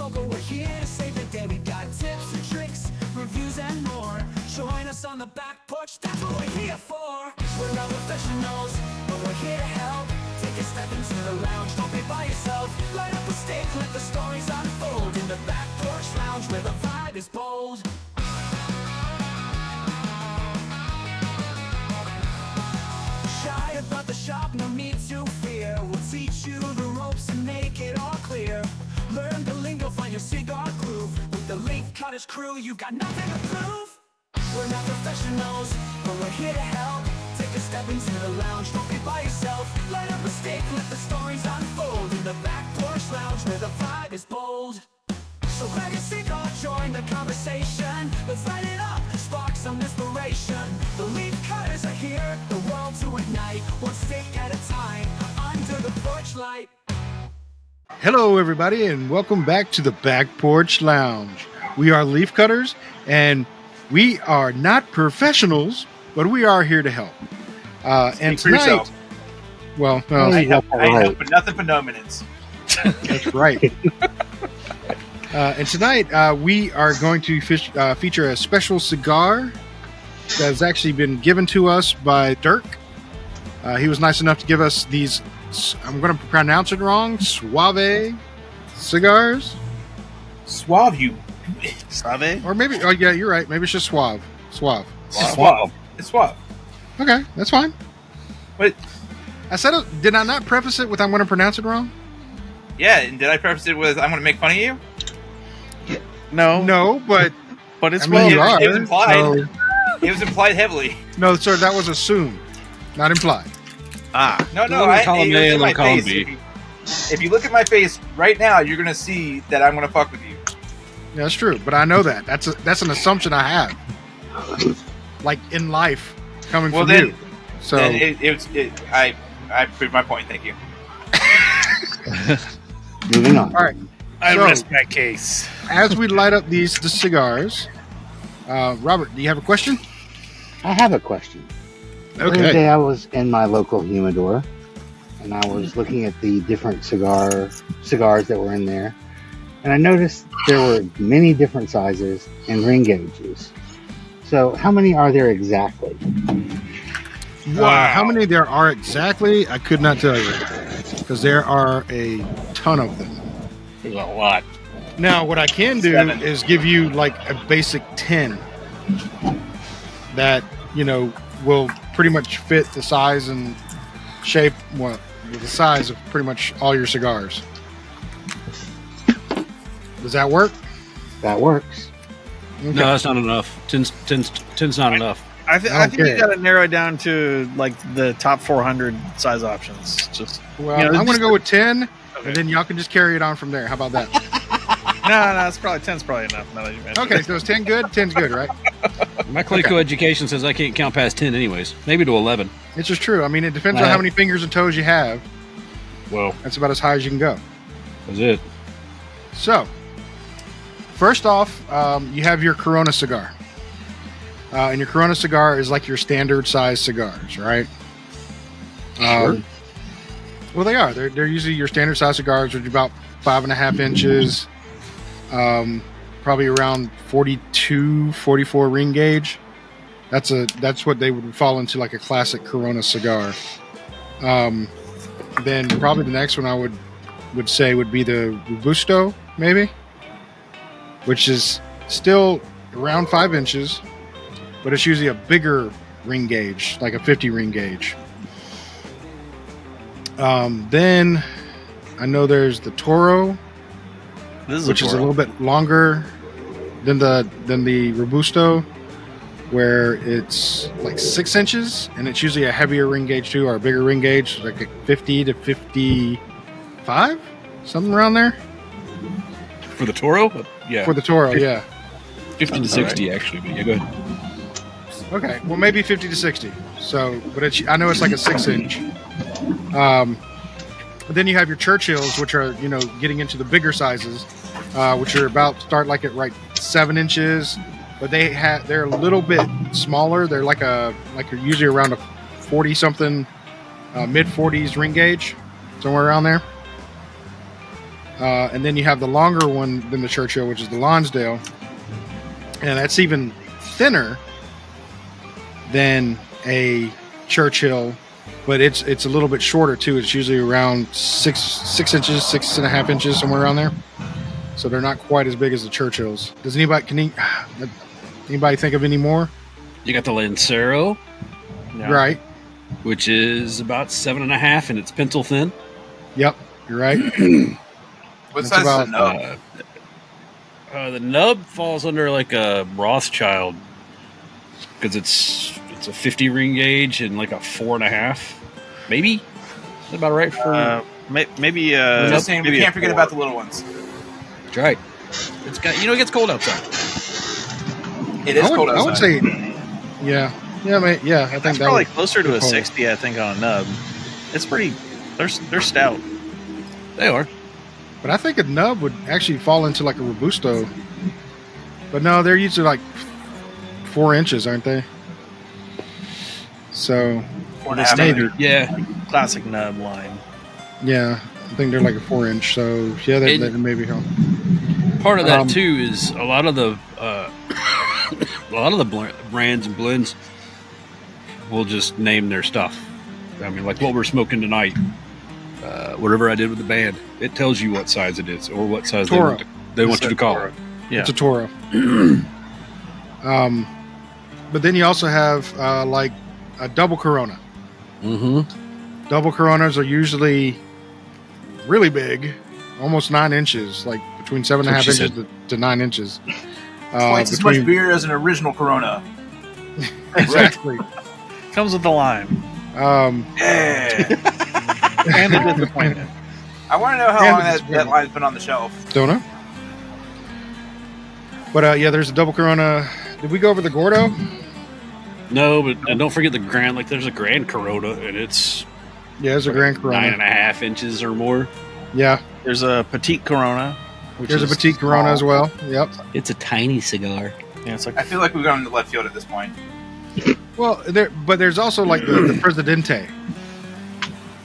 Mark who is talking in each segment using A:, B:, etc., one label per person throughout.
A: smoker, we're here to save the day. We got tips and tricks, reviews and more. Join us on the back porch, that's what we're here for. We're not professionals, but we're here to help. Take a step into the lounge, don't be by yourself. Light up a stick, let the stories unfold. In the Back Porch Lounge, where the vibe is bold. Shy about the shop, no need to fear. We'll teach you the ropes and make it all clear. Learn the lingo, find your cigar groove. With the Leaf Cutters crew, you got nothing to prove. We're not professionals, but we're here to help. Take a step into the lounge, don't be by yourself. Light up a stick, let the stories unfold. In the Back Porch Lounge, where the vibe is bold. So grab your cigar, join the conversation. Let's light it up, spark some inspiration. The Leaf Cutters are here, the world to ignite. One stick at a time, under the porch light.
B: Hello, everybody, and welcome back to the Back Porch Lounge. We are Leaf Cutters, and we are not professionals, but we are here to help. And tonight, well,
C: I help with nothing but nominants.
B: That's right. And tonight, we are going to feature a special cigar that has actually been given to us by Dirk. He was nice enough to give us these, I'm going to pronounce it wrong, Suave Cigars.
C: Suave.
B: Or maybe, oh yeah, you're right. Maybe it's just Suave. Suave.
C: It's Suave.
B: Okay, that's fine.
C: Wait.
B: I said it, did I not preface it with I'm going to pronounce it wrong?
C: Yeah, and did I preface it with I'm going to make fun of you?
B: No, but
D: it's
B: I mean, you are.
C: It was implied.
B: So,
C: It was implied heavily.
B: no, sir, that was assumed, not implied.
C: No,
D: Column A and
C: my
D: column
C: face.
D: B.
C: If you look at my face right now, you're going to see that I'm going to fuck with you.
B: Yeah, that's true, but I know that. That's an assumption I have. Like in life, coming from you. So
C: then I proved my point. Thank you.
E: Moving on.
B: all right.
D: I
B: So,
D: rest my case.
B: as we light up the cigars, Robert, do you have a question?
E: I have a question. The other day I was in my local humidor and I was looking at the different cigars that were in there, and I noticed there were many different sizes and ring gauges. So how many are there exactly?
B: Wow. How many there are exactly, I could not tell you, because there are a ton of them.
D: There's a lot.
B: Now, what I can do
C: 7.
B: is give you like a basic 10 that, will pretty much fit the size and shape, the size of pretty much all your cigars. Does that work?
E: That works.
B: Okay.
D: No, that's not enough. Ten's not enough.
F: I think you got to narrow it down to like the top 400 size options. Just
B: Well,
F: you know,
B: I'm going to go with 10,
F: Okay.
B: and then y'all can just carry it on from there. How about that?
F: no, it's probably 10's probably enough. Now that you mentioned
B: Okay,
F: it.
B: so is 10 good? 10's good, right?
D: My clinical education says I can't count past 10 anyways. Maybe to 11.
B: It's just true. I mean, it depends on how many fingers and toes you have.
D: Well,
B: That's about as high as you can go.
D: that's it.
B: So, first off, you have your Corona cigar. And your Corona cigar is like your standard size cigars, right?
D: Sure.
B: Well, they are. They're usually your standard size cigars, which are about 5.5 inches, probably around 42, 44 ring gauge. That's what they would fall into, like a classic Corona cigar. Then probably the next one I would say would be the Robusto, maybe, which is still around 5 inches, but it's usually a bigger ring gauge, like a 50 ring gauge. Then I know there's the Toro, which is a little bit longer than the Robusto, where it's like 6 inches, and it's usually a heavier ring gauge too, or a bigger ring gauge, like a 50 to 55, something around there.
D: For the Toro? Yeah.
B: For the Toro, yeah.
D: 50 to 60, actually. But yeah, go ahead.
B: Okay, well maybe 50 to 60. So, but I know it's like a 6 inch. But then you have your Churchills, which are getting into the bigger sizes, which are start like at 7 inches, but they're a little bit smaller. They're like usually around a 40 something, mid 40s ring gauge, somewhere around there. And then you have the longer one than the Churchill, which is the Lonsdale. And that's even thinner than a Churchill, but it's a little bit shorter too. It's usually around 6 inches, 6.5 inches, somewhere around there. So they're not quite as big as the Churchills. Does anybody think of any more?
D: You got the Lancero,
B: Right.
D: which is about 7.5, and it's pencil thin.
B: Yep, you're right.
C: What
B: That's
C: size is the
B: about-
C: nub?
D: The nub falls under like a Rothschild because it's a 50 ring gauge and like a 4.5, maybe. Is that about right for?
F: Maybe.
C: Just saying, we
F: maybe
C: can't
F: a
C: forget
F: 4.
C: about the little ones.
D: That's right. It's got it gets cold outside.
C: It is cold outside.
B: I would say, yeah, I think
F: That's
B: that
F: probably
B: would
F: closer to a
B: be cold.
F: 60, I think, on a nub. It's pretty. They're stout.
D: They are.
B: But I think a nub would actually fall into like a Robusto. But no, they're usually like 4 inches, aren't they? So,
C: 4.5.
B: maybe.
D: Yeah.
F: Classic nub line.
B: Yeah, I think they're like a 4 inch. So, yeah, that maybe help.
D: Part of that too is a lot of the brands and blends will just name their stuff. I mean, like what we're smoking tonight. Whatever I did with the band, it tells you what size it is or what size
B: Toro.
D: they want you to call it.
F: Yeah.
B: It's a Toro. But then you also have like a double Corona.
D: Mm-hmm.
B: Double Coronas are usually really big, almost 9 inches, like between 7.5
D: That's what she
B: inches to 9 inches.
C: Twice as much beer as an original Corona.
B: Exactly.
F: Comes with the lime.
C: Yeah.
F: And the disappointment.
C: I want to know how
B: And
C: long
B: it's
C: that line's been on the shelf.
B: Don't know. But yeah, there's a double Corona. Did we go over the Gordo?
D: No, but and don't forget the Grand. Like there's a Grand Corona, and it's
B: Yeah, there's a Grand Corona.
D: 9.5 inches or more.
B: Yeah,
F: There's a petite Corona.
B: there's a petite Corona as well. Yep.
D: It's a tiny cigar.
F: Yeah, it's like
C: I feel like we've gone into left field at this point.
B: Well, there's also like the Presidente,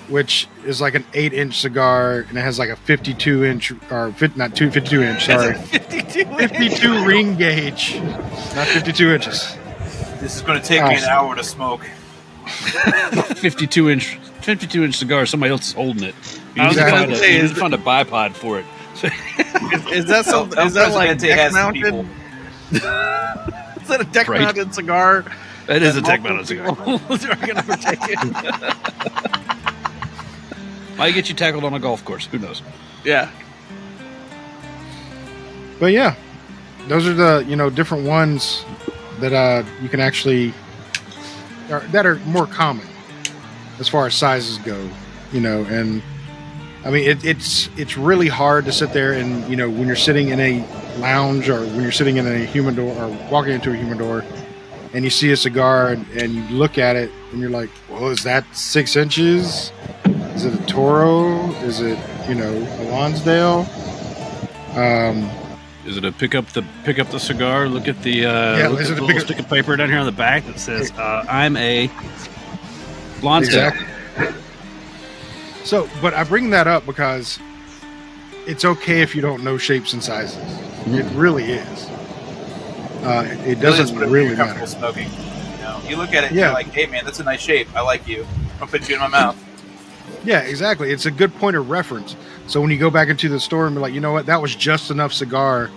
B: which is like an 8-inch cigar, and it has like a 52-inch or 52 inch. Sorry, 52 ring gauge, not 52 inches.
C: This is going to take me an hour to smoke.
D: 52 inch cigar. Somebody else is holding it. You
F: I was
D: need to
F: gonna
D: find
F: say,
D: you need
F: is
D: to find a bipod for it.
F: is that something? Is that like
C: Presidente has
F: deck
C: some
F: mounted?
C: people.
F: Is that a deck mounted cigar?
D: That is a
F: that
D: tech mounted cigar.
F: multiple people are gonna partake in?
D: Might get you tackled on a golf course. Who knows?
F: Yeah.
B: But yeah, those are the different ones that you can actually that are more common as far as sizes go. And I mean it's really hard to sit there and when you're sitting in a lounge or when you're sitting in a humidor or walking into a humidor and you see a cigar and you look at it and you're like, well, is that 6 inches? Is it a Toro? Is it a Lonsdale?
D: Is it a pick up the cigar? Look at the look
B: is
D: at
B: it
D: the
B: a
D: little
B: pick up-
D: stick of paper down here on the back that says I'm a Lonsdale.
B: Exactly. So, but I bring that up because it's okay if you don't know shapes and sizes. It really is. It doesn't really
C: comfortable
B: matter.
C: smoking. You look at it and
B: Yeah.
C: you're like, hey man, that's a nice shape. I like you. I'll put you in my mouth.
B: Yeah, exactly. It's a good point of reference. So when you go back into the store and be like, you know what, that was just enough cigar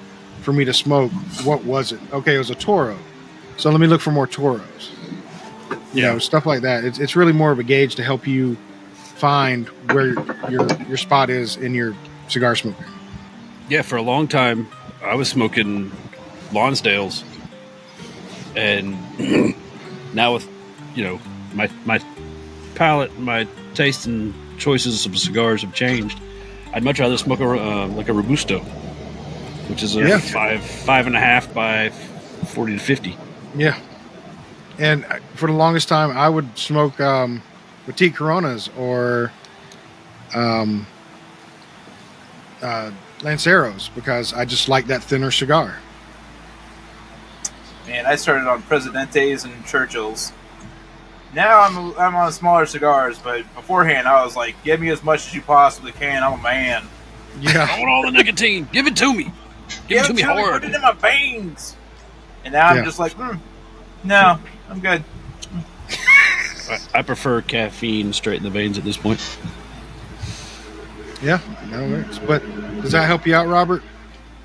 B: for me to smoke. What was it? Okay, it was a Toro. So let me look for more Toros. Stuff like that. It's really more of a gauge to help you find where your spot is in your cigar smoking.
D: Yeah, for a long time I was smoking Lonsdales, and now with my palate, my taste and choices of cigars have changed. I'd much rather smoke like a Robusto, which is a 5.5 by 40 to 50.
B: Yeah. And for the longest time, I would smoke petite Coronas or Lanceros because I just like that thinner cigar.
C: Man, I started on Presidentes and Churchills. Now I'm on smaller cigars, but beforehand I was like, give me as much as you possibly can. I'm a man.
B: Yeah.
D: I want all the nicotine. Give it to me. Give it to me hard.
C: Put it in my veins. And now I'm just like, no, I'm good.
D: I prefer caffeine straight in the veins at this point.
B: Yeah, that works. But does that help you out, Robert?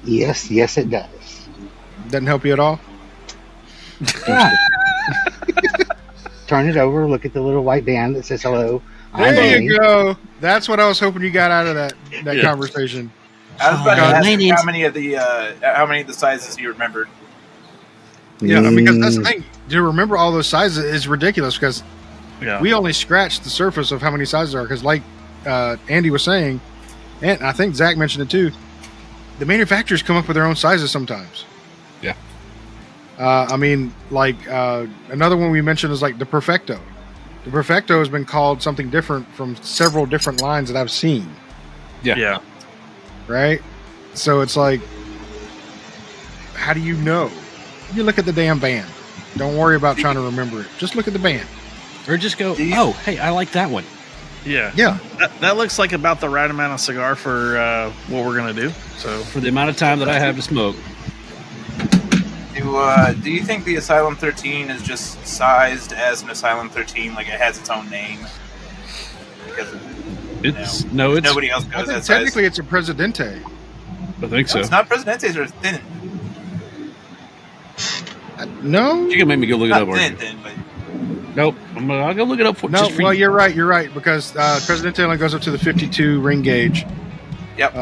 E: Yes, it does.
B: Doesn't help you at all?
E: Yeah. Turn it over, look at the little white band that says hello.
B: There you go. That's what I was hoping you got out of that conversation.
C: I was about to ask how many of the sizes you remembered.
B: Yeah, because that's the thing. To remember all those sizes is ridiculous because we only scratched the surface of how many sizes are. Because like Andy was saying, and I think Zach mentioned it too, the manufacturers come up with their own sizes sometimes.
D: Yeah.
B: I mean, like another one we mentioned is like the Perfecto. The Perfecto has been called something different from several different lines that I've seen.
F: Yeah.
B: Right? So it's like, how do you know? You look at the damn band. Don't worry about trying to remember it. Just look at the band.
D: Or just go, oh, hey, I like that one.
F: Yeah.
B: Yeah.
F: That looks like about the right amount of cigar for what we're going to do. So
D: for the amount of time that I have to smoke.
C: Do you think the Asylum 13 is just sized as an Asylum 13, like it has its own name? Because nobody else goes that size.
B: Technically, it's a Presidente.
D: I think so.
C: No, it's not. Presidentes are thin.
B: No,
D: you can make me go look it up.
C: Thin, but...
D: Nope, I'll go look it up.
B: No, well, you're right, because Presidente only goes up to the 52 ring gauge.
C: Yep.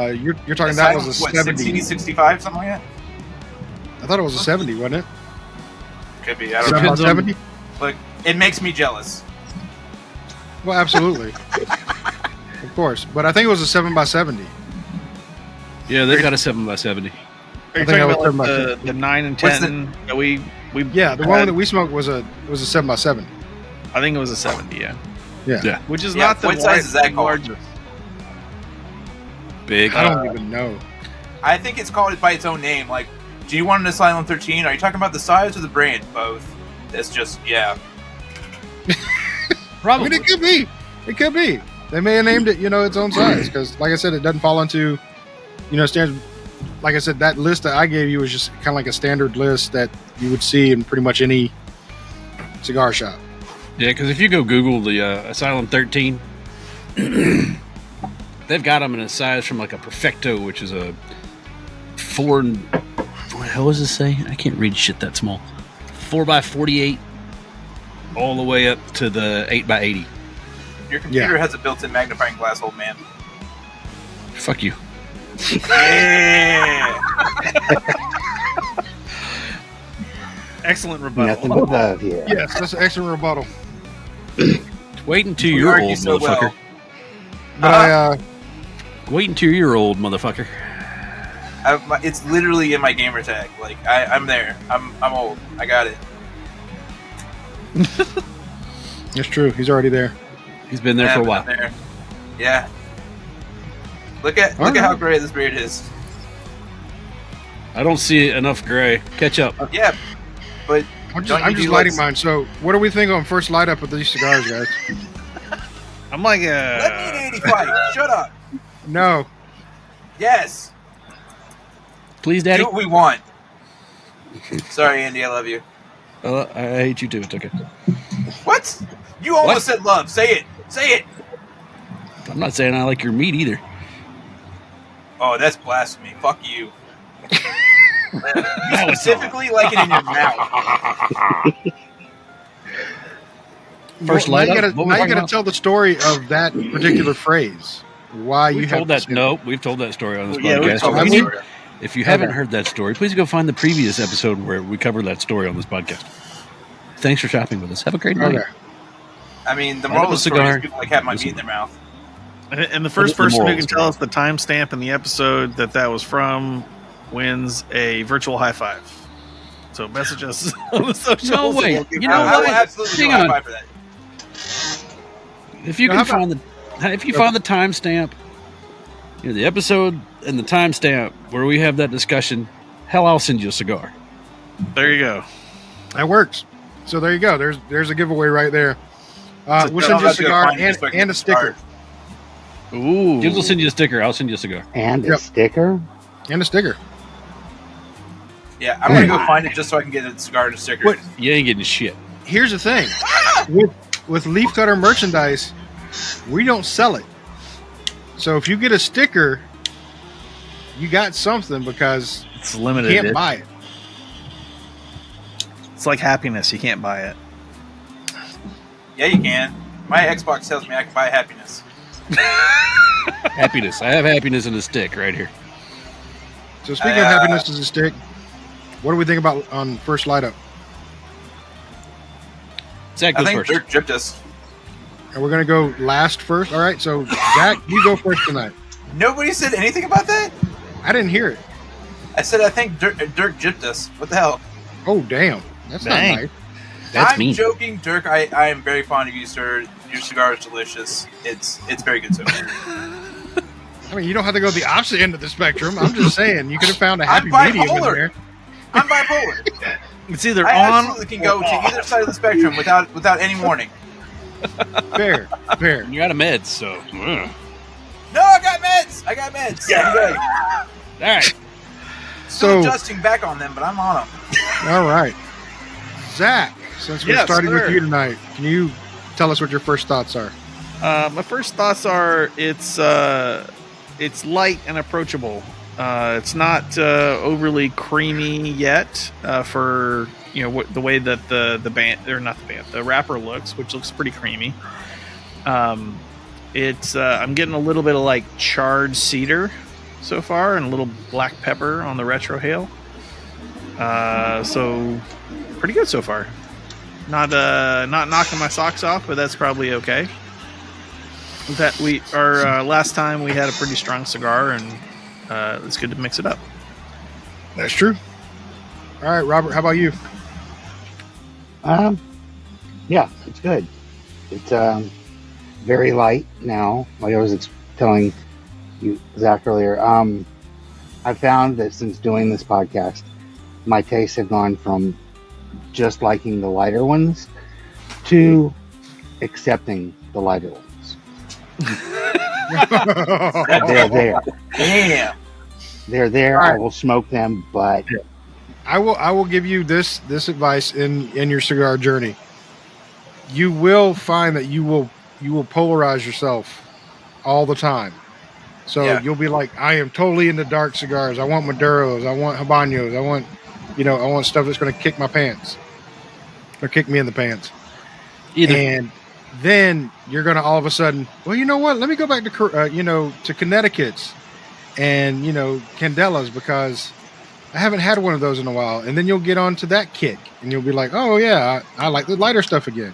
B: You're talking that was a 70.
C: 65, something like that?
B: I thought it was a 70, wasn't it?
C: Could be. I don't know.
B: 70?
C: Look, it makes me jealous.
B: Well, absolutely. Of course. But I think it was a 7x70.
D: Yeah, they've got a 7x70.
F: Are you talking about like the 9 and 10 that we
B: yeah, the one that we smoked was a 7x70.
F: I think it was a 70,
B: yeah.
F: Which is not the
C: what size is that called?
D: Big.
B: I don't even know.
C: I think it's called by its own name. Like, do you want an Asylum 13? Are you talking about the size or the brand? Both. It's just,
D: Probably.
B: I mean, it could be. It could be. They may have named it, its own size. Because, like I said, it doesn't fall into, standard. Like I said, that list that I gave you was just kind of like a standard list that you would see in pretty much any cigar shop.
D: Yeah, because if you go Google the Asylum 13, they've got them in a size from like a Perfecto, which is a 4. What the hell does this say? I can't read shit that small. 4x48, all the way up to the 8x80.
C: Your computer has a built-in magnifying glass, old man.
D: Fuck you.
C: Yeah.
F: Excellent rebuttal.
E: Nothing but love here.
B: Yes, that's an excellent rebuttal.
D: Wait until you're old, motherfucker.
B: But
D: wait until you're old, motherfucker.
C: It's literally in my gamer tag. Like I'm there. I'm old. I got it.
B: It's true. He's already there.
D: He's been there for a while.
C: There. Yeah. Look at how gray this beard is.
D: I don't see enough gray. Catch up.
C: Yeah, but
B: I'm just lighting mine. So, what do we think on first light up with these cigars, guys?
F: I'm like
C: Let me an 85. Shut up.
B: No.
C: Yes.
D: Please, Daddy.
C: Do what we want. Sorry, Andy. I love you.
D: I hate you too. It's okay.
C: What? You almost said love. Say it. Say it.
D: I'm not saying I like your meat either.
C: Oh, that's blasphemy. Fuck you. You specifically like it in your mouth.
D: First
B: light
D: up.
B: Now you got to tell the story of that particular phrase. Why
D: we've
B: you
D: told
B: have
D: that? No, we've told that story on this podcast. If you haven't heard that story, please go find the previous episode where we covered that story on this podcast. Thanks for shopping with us. Have a great night.
B: Okay.
C: I mean, the moral of the story is people like have my meat in their mouth.
F: And the first person who can tell us the timestamp in the episode that was from wins a virtual high five. So message us on the socials.
D: No, wait. You know
C: I
D: what?
C: will absolutely do a high five for that.
D: If you can find the timestamp, the episode and the timestamp where we have that discussion, hell, I'll send you a cigar.
F: There you go.
B: That works. So there you go. There's a giveaway right there. We'll send you a cigar and a sticker.
D: Ooh. James will send you a sticker. I'll send you a cigar.
E: And a sticker?
B: And a sticker.
C: Yeah, I'm going to go find it just so I can get a cigar and a sticker.
D: What? You ain't getting shit.
B: Here's the thing. With Leaf Cutter merchandise, we don't sell it. So if you get a sticker, you got something because
F: it's limited.
B: You can't buy it.
F: It's like happiness. You can't buy it.
C: Yeah, you can. My Xbox tells me I can buy happiness.
D: Happiness. I have happiness in a stick right here.
B: So speaking of happiness as a stick, what do we think about on first light up?
D: Zach goes
C: I think
D: first.
C: Dirk gypped us.
B: And we're going to go last first. All right, so Zach, you go first tonight.
C: Nobody said anything about that?
B: I didn't hear it.
C: I said I think Dirk gypped us. What the hell?
B: Oh, damn. That's not nice.
D: That's
C: I'm
D: mean.
C: joking, Dirk. I am very fond of you, sir. Your cigar is delicious. It's very good so far.
B: I mean, you don't have to go the opposite end of the spectrum. I'm just saying, you could have found a happy
C: I'm
B: medium in
C: bipolar.
B: there.
C: I'm bipolar.
F: It's either
C: I
F: on.
C: absolutely can go to either side of the spectrum without any warning.
B: Fair.
D: You're out of meds, so.
C: No, I got meds. Yeah. I'm good.
D: All right.
C: Still
B: So-
C: adjusting back on them, but I'm on them.
B: All right. Zach, since we're
F: Yes,
B: starting
F: sir.
B: with you tonight, can you tell us what your first thoughts are?
F: My first thoughts are it's light and approachable. It's not overly creamy yet for the way that the wrapper looks, which looks pretty creamy. I'm getting a little bit of like charred cedar so far, and a little black pepper on the retrohale. So pretty good so far. Not knocking my socks off, but that's probably okay. That last time we had a pretty strong cigar, and it's good to mix it up.
B: That's true. All right, Robert, how about you?
E: Yeah, it's good. It's very light now. Like I was telling you, Zach, earlier. I found that since doing this podcast, my tastes have gone from just liking the lighter ones to accepting the lighter ones. They're there.
C: Damn.
E: They're there.
B: All right.
E: I will smoke them, but
B: I will give you this advice in your cigar journey. You will find that you will polarize yourself all the time. So you'll be like, I am totally into dark cigars. I want Maduros. I want Habanos. I want stuff that's going to kick my pants or kick me in the pants.
D: Either.
B: And then you're going to all of a sudden, well, you know what? Let me go back to to Connecticut's and Candelas, because I haven't had one of those in a while. And then you'll get onto that kick, and you'll be like, oh yeah, I like the lighter stuff again.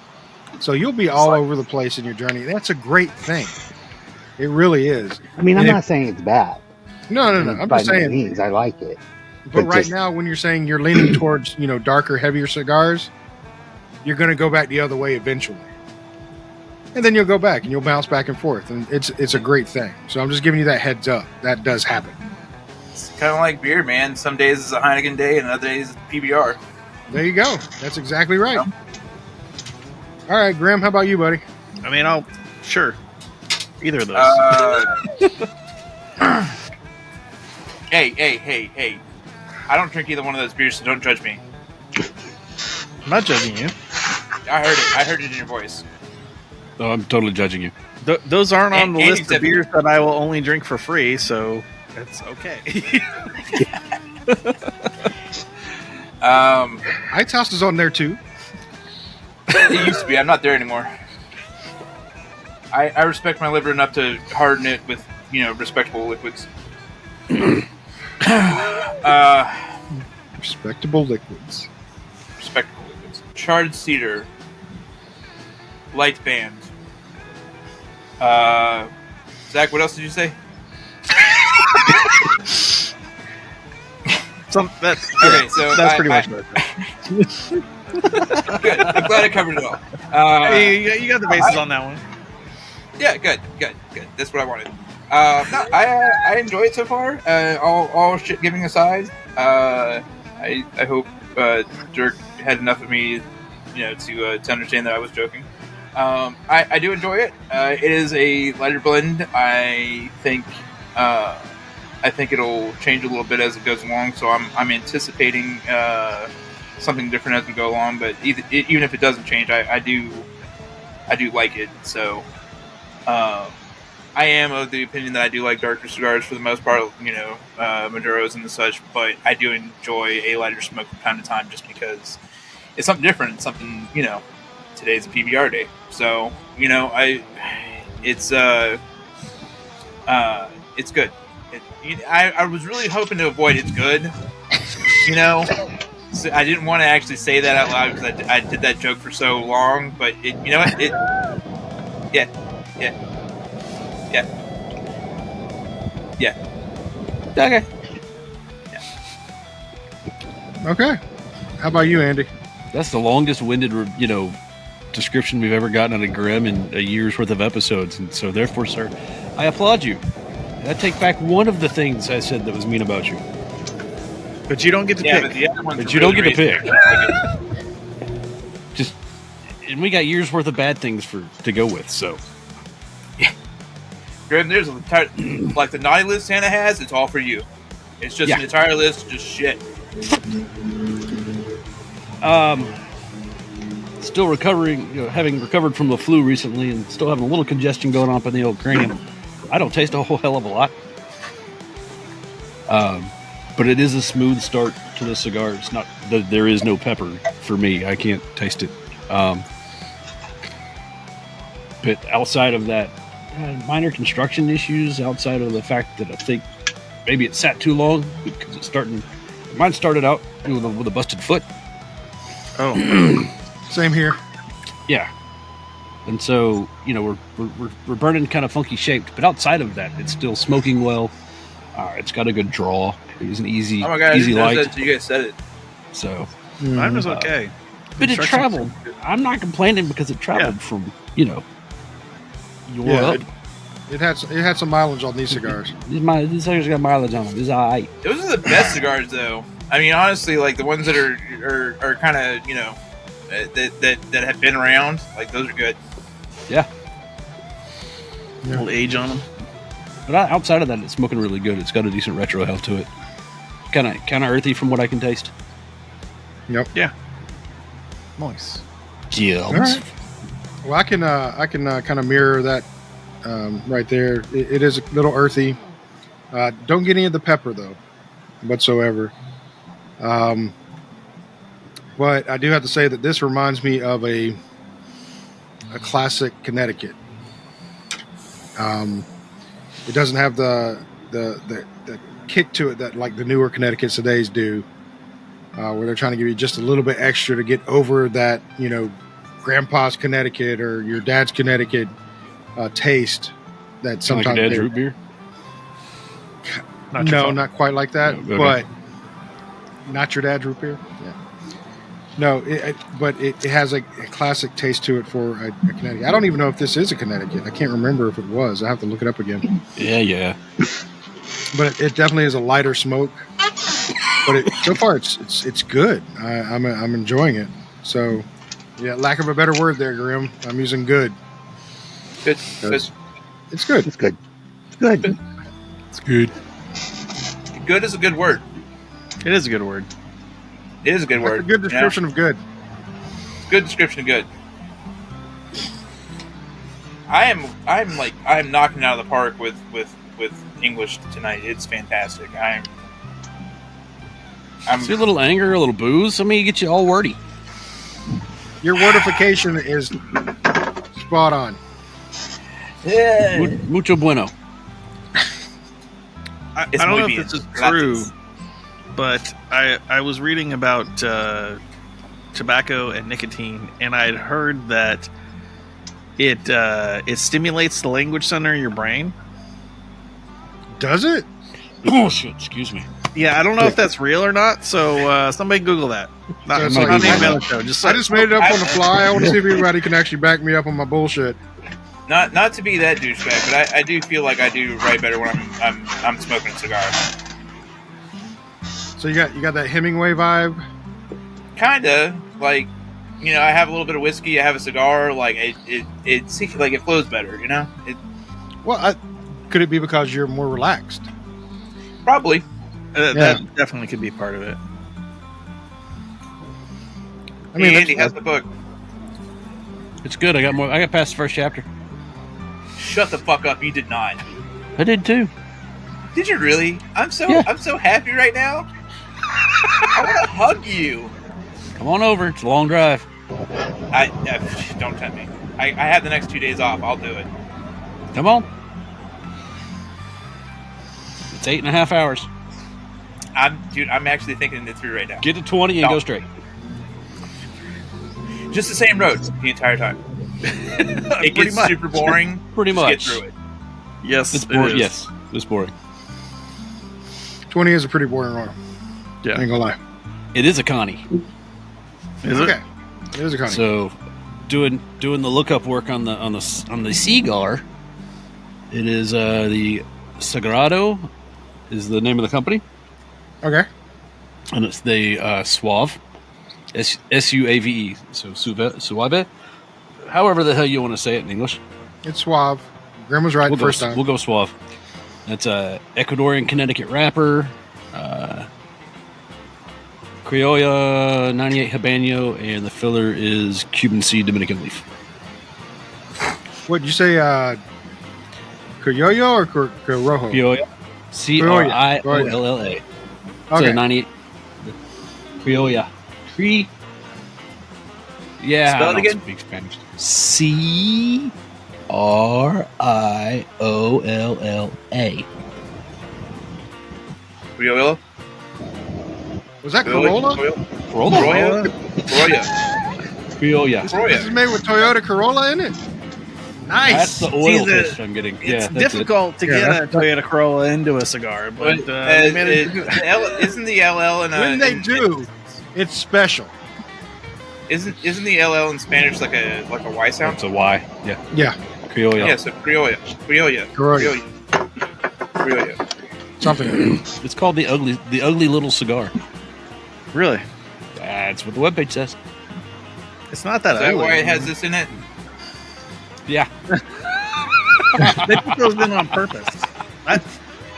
B: So you'll be all over the place in your journey. That's a great thing. It really is.
E: I mean, I'm not saying it's bad.
B: No. I'm
E: By
B: just
E: no
B: saying.
E: means, I like it.
B: But right now, when you're saying you're leaning towards darker, heavier cigars, you're going to go back the other way eventually. And then you'll go back and you'll bounce back and forth, and it's a great thing. So I'm just giving you that heads up. That does happen.
C: It's kind of like beer, man. Some days it's a Heineken day, and other days it's PBR.
B: There you go. That's exactly right. All right, Graham, how about you, buddy?
F: I mean, sure. Either of those.
C: Hey. I don't drink either one of those beers, so don't judge me.
F: I'm not judging you.
C: I heard it in your voice.
D: Oh, I'm totally judging you.
F: Those aren't on the
C: And
F: list of beers that I will only drink for free, so it's okay.
B: Itos is on there too.
C: It used to be. I'm not there anymore. I respect my liver enough to harden it with, respectable liquids.
B: Respectable liquids.
C: Charred cedar. Light band. Zach, what else did you say? Okay, so
F: that's pretty much it.
C: Good. I'm glad I covered it all.
F: Hey, you got the bases on that one.
C: Yeah, good. That's what I wanted. I enjoy it so far. All shit giving aside, I hope Dirk had enough of me, to understand that I was joking. I do enjoy it. It is a lighter blend. I think it'll change a little bit as it goes along. So I'm anticipating something different as we go along. But even if it doesn't change, I do like it. So I am of the opinion that I do like darker cigars for the most part. Maduros and such. But I do enjoy a lighter smoke from time to time, just because it's something different. It's something today's a PBR day, so it's good. I was really hoping to avoid it's good, So I didn't want to actually say that out loud because I did that joke for so long. But yeah. Okay. Yeah.
B: Okay. How about you, Andy?
D: That's the longest-winded, description we've ever gotten out of Grimm in a year's worth of episodes, and so therefore, sir, I applaud you. And I take back one of the things I said that was mean about you.
F: But you don't get to pick.
D: But you don't get to pick. And we got years worth of bad things to go with. So,
C: Grimm, there's like the naughty list Santa has. It's all for you. It's just an entire list, of just shit.
D: Still recovering, having recovered from the flu recently, and still having a little congestion going on up in the old cranium. I don't taste a whole hell of a lot, but it is a smooth start to the cigar. It's not there is no pepper for me. I can't taste it. But outside of that, minor construction issues. Outside of the fact that I think maybe it sat too long because it's starting. Mine started out with a busted foot.
F: Oh.
B: Same here.
D: Yeah. And so, we're burning kind of funky shaped, but outside of that, it's still smoking well. It's got a good draw. It's an easy,
C: oh my God,
D: easy light.
C: That you guys said it.
D: So
F: mine was okay.
D: But it traveled. I'm not complaining because it traveled from, up.
B: It had some mileage on these cigars.
D: These cigars got mileage on them. These are alright.
C: Those are the best cigars, though. I mean, honestly, like the ones that are kind of that have been around, like those are good.
D: Yeah.
F: A little age on them.
D: But outside of that, it's smoking really good. It's got a decent retro health to it. Kind of earthy from what I can taste.
B: Yep.
F: Yeah. Nice.
D: Yeah.
B: All right. Well, I can kind of mirror that right there. It is a little earthy. Don't get any of the pepper though, whatsoever. But I do have to say that this reminds me of a classic Connecticut. It doesn't have the kick to it that like the newer Connecticut today's do, where they're trying to give you just a little bit extra to get over that, grandpa's Connecticut or your dad's Connecticut taste. That sometimes
D: like your dad's root beer.
B: Not quite like that,
D: okay.
B: But not your dad's root beer. Yeah. No, but it has a classic taste to it for a Connecticut. I don't even know if this is a Connecticut. I can't remember if it was. I have to look it up again.
D: Yeah.
B: But it definitely is a lighter smoke. But so far, it's good. I'm enjoying it. So, yeah, lack of a better word there, Grimm. I'm using good.
C: Good.
B: It's good.
E: It's good. Good.
D: It's good.
C: Good is a good word.
F: It is a good word.
C: It is a good word.
B: A good description of good.
C: Good description of good. I'm knocking it out of the park with English tonight. It's fantastic. I'm
D: See a little anger, a little booze. I mean, you get you all wordy.
B: Your wordification is spot on.
C: Yeah.
D: Mucho bueno.
F: I don't know if this is true, but I was reading about tobacco and nicotine, and I had heard that it stimulates the language center in your brain.
B: Does it?
D: Oh shit! Excuse me.
F: Yeah, I don't know if that's real or not. So somebody Google that. Not the show.
B: I just made it up on the fly. I want to see if anybody can actually back me up on my bullshit.
C: Not to be that douchebag, but I do feel like I do write better when I'm smoking a cigar.
B: So you got that Hemingway vibe?
C: Kinda like you know, I have a little bit of whiskey, I have a cigar, like it seems like it flows better, you know.
B: Could it be because you're more relaxed?
C: Probably.
F: That definitely could be part of it.
B: I mean,
C: Andy has the book.
D: It's good. I got past the first chapter.
C: Shut the fuck up! You did not.
D: I did too.
C: Did you really? I'm so happy right now. I want to hug you.
D: Come on over. It's a long drive.
C: Don't tempt me. I have the next 2 days off. I'll do it.
D: Come on. It's 8.5 hours.
C: I'm actually thinking it through right now.
D: Get to 20 and go straight.
C: Just the same roads the entire time. It gets super boring.
D: Pretty
C: Just
D: much.
C: get through it.
F: Yes,
D: It's boring. Yes, it's boring.
B: 20 is a pretty boring road.
F: Yeah.
B: I ain't gonna lie.
D: It is a Connie.
F: Is
B: okay. It is a Connie.
D: So, doing the lookup work on the cigar. It is the Sargrado is the name of the company,
B: okay.
D: and it's the Suave, Suave. So Suave. However the hell you want to say it in English.
B: It's Suave. Grim was right the first time.
D: We'll go Suave. That's a Ecuadorian Connecticut wrapper. Criolla 98 Habanero, and the filler is Cuban seed Dominican leaf.
B: What did you say? Criollo or Corojo?
D: Criolla. Criolla.
B: Okay.
D: So 98. Criolla. Yeah.
C: Spell it
D: I don't
C: again?
D: speak Spanish. Criolla.
C: Criollo?
B: Was that Corolla?
C: Criolla?
D: Criolla.
B: This is made with Toyota Corolla in it. Nice.
D: That's the oil taste I'm getting.
F: It's difficult to get a Toyota Corolla into a cigar, but
C: isn't the LL in a...
B: When they do, it's special.
C: Isn't the LL in Spanish like a Y sound?
D: It's a Y. Yeah.
B: Yeah.
D: Criolla.
C: Yeah, so Criolla.
B: Something.
D: It's called the ugly little cigar.
F: really,
D: That's what the webpage says.
F: it's not that
C: Is that
F: ugly.
C: why it has this in it?
D: Yeah.
F: They put those in on purpose. I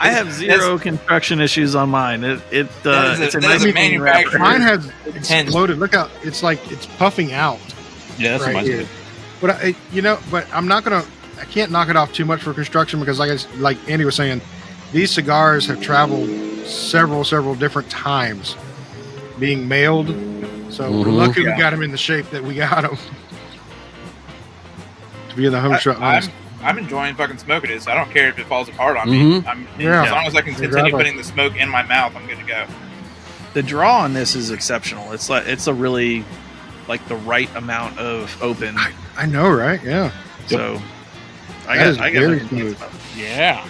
F: have zero construction issues on mine. It's a nice clean
C: manufacturer.
F: wrapper.
B: Mine has exploded. Look out! It's like it's puffing out.
D: Yeah, that's
B: right
D: what mine's
B: here.
D: good.
B: But I'm not gonna. I can't knock it off too much for construction because, like Andy was saying, these cigars have traveled several different times being mailed. So we're lucky we got them in the shape that we got them to be in the home stretch.
C: I'm enjoying fucking smoking this. I don't care if it falls apart on me. As long as I can continue putting the smoke in my mouth, I'm good to go.
F: The draw on this is exceptional. It's a really like the right amount of open.
B: I know, right? Yeah.
F: So I
B: That is
F: got
B: very
F: nothing
B: smooth.
F: against it.
D: Yeah.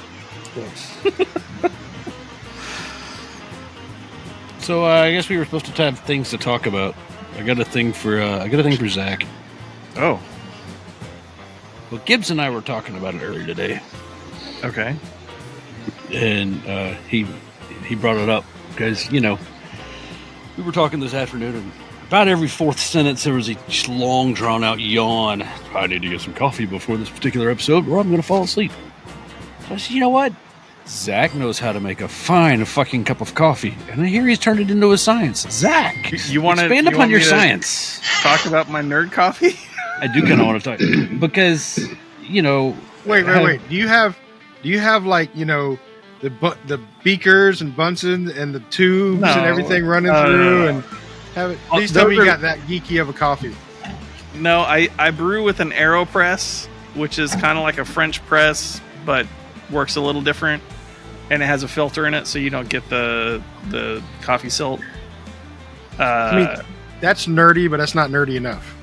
D: So I guess we were supposed to have things to talk about. I got a thing for Zach.
F: Oh,
D: Well, Gibbs and I were talking about it earlier today,
F: okay.
D: and he brought it up because we were talking this afternoon, and about every fourth sentence there was a just long drawn out yawn. I need to get some coffee before this particular episode, or I'm going to fall asleep. So I said, you know what? Zach knows how to make a fine fucking cup of coffee, and I hear he's turned it into a science. Zach,
F: You want to
D: expand upon your science.
F: Talk about my nerd coffee.
D: I do kind of want to talk because
B: Wait. Do you have like the beakers and Bunsen and the tubes and everything running through and have it? Please tell me you got that geeky of a coffee.
F: No, I brew with an AeroPress, which is kind of like a French press, but works a little different, and it has a filter in it, so you don't get the coffee silt.
B: I mean, that's nerdy, but that's not nerdy enough.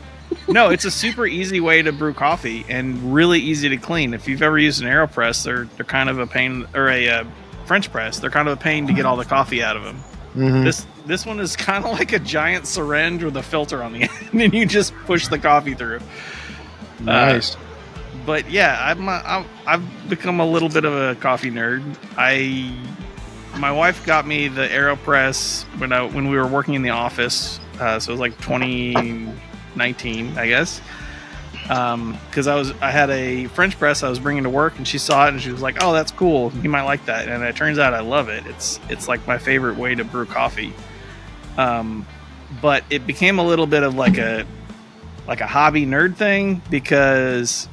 F: No, it's a super easy way to brew coffee and really easy to clean. If you've ever used an AeroPress, they're kind of a pain, or a French press. They're kind of a pain to get all the coffee out of them.
B: Mm-hmm.
F: This one is kind of like a giant syringe with a filter on the end, and you just push the coffee through.
B: Nice.
F: But yeah, I've become a little bit of a coffee nerd. My wife got me the AeroPress when we were working in the office. So it was like 2019, 19, I guess. Because I had a French press I was bringing to work, and she saw it and she was like, "Oh, that's cool. You might like that." And it turns out I love it. It's like my favorite way to brew coffee. But it became a little bit of like a hobby nerd thing, because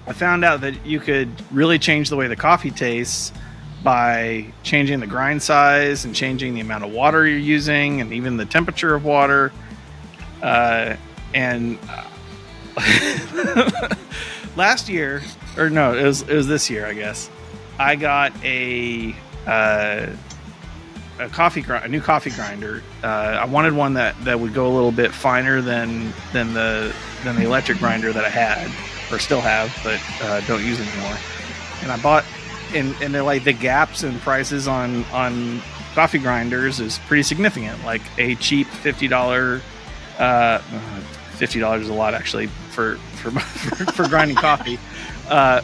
F: I found out that you could really change the way the coffee tastes by changing the grind size and changing the amount of water you're using and even the temperature of water. Last year, or no, it was this year, I guess. I got a new coffee grinder. I wanted one that would go a little bit finer than the electric grinder that I had, or still have, but don't use anymore. And I bought, and they're like, the gaps in prices on coffee grinders is pretty significant. Like a cheap $50. $50 is a lot, actually, for grinding coffee. At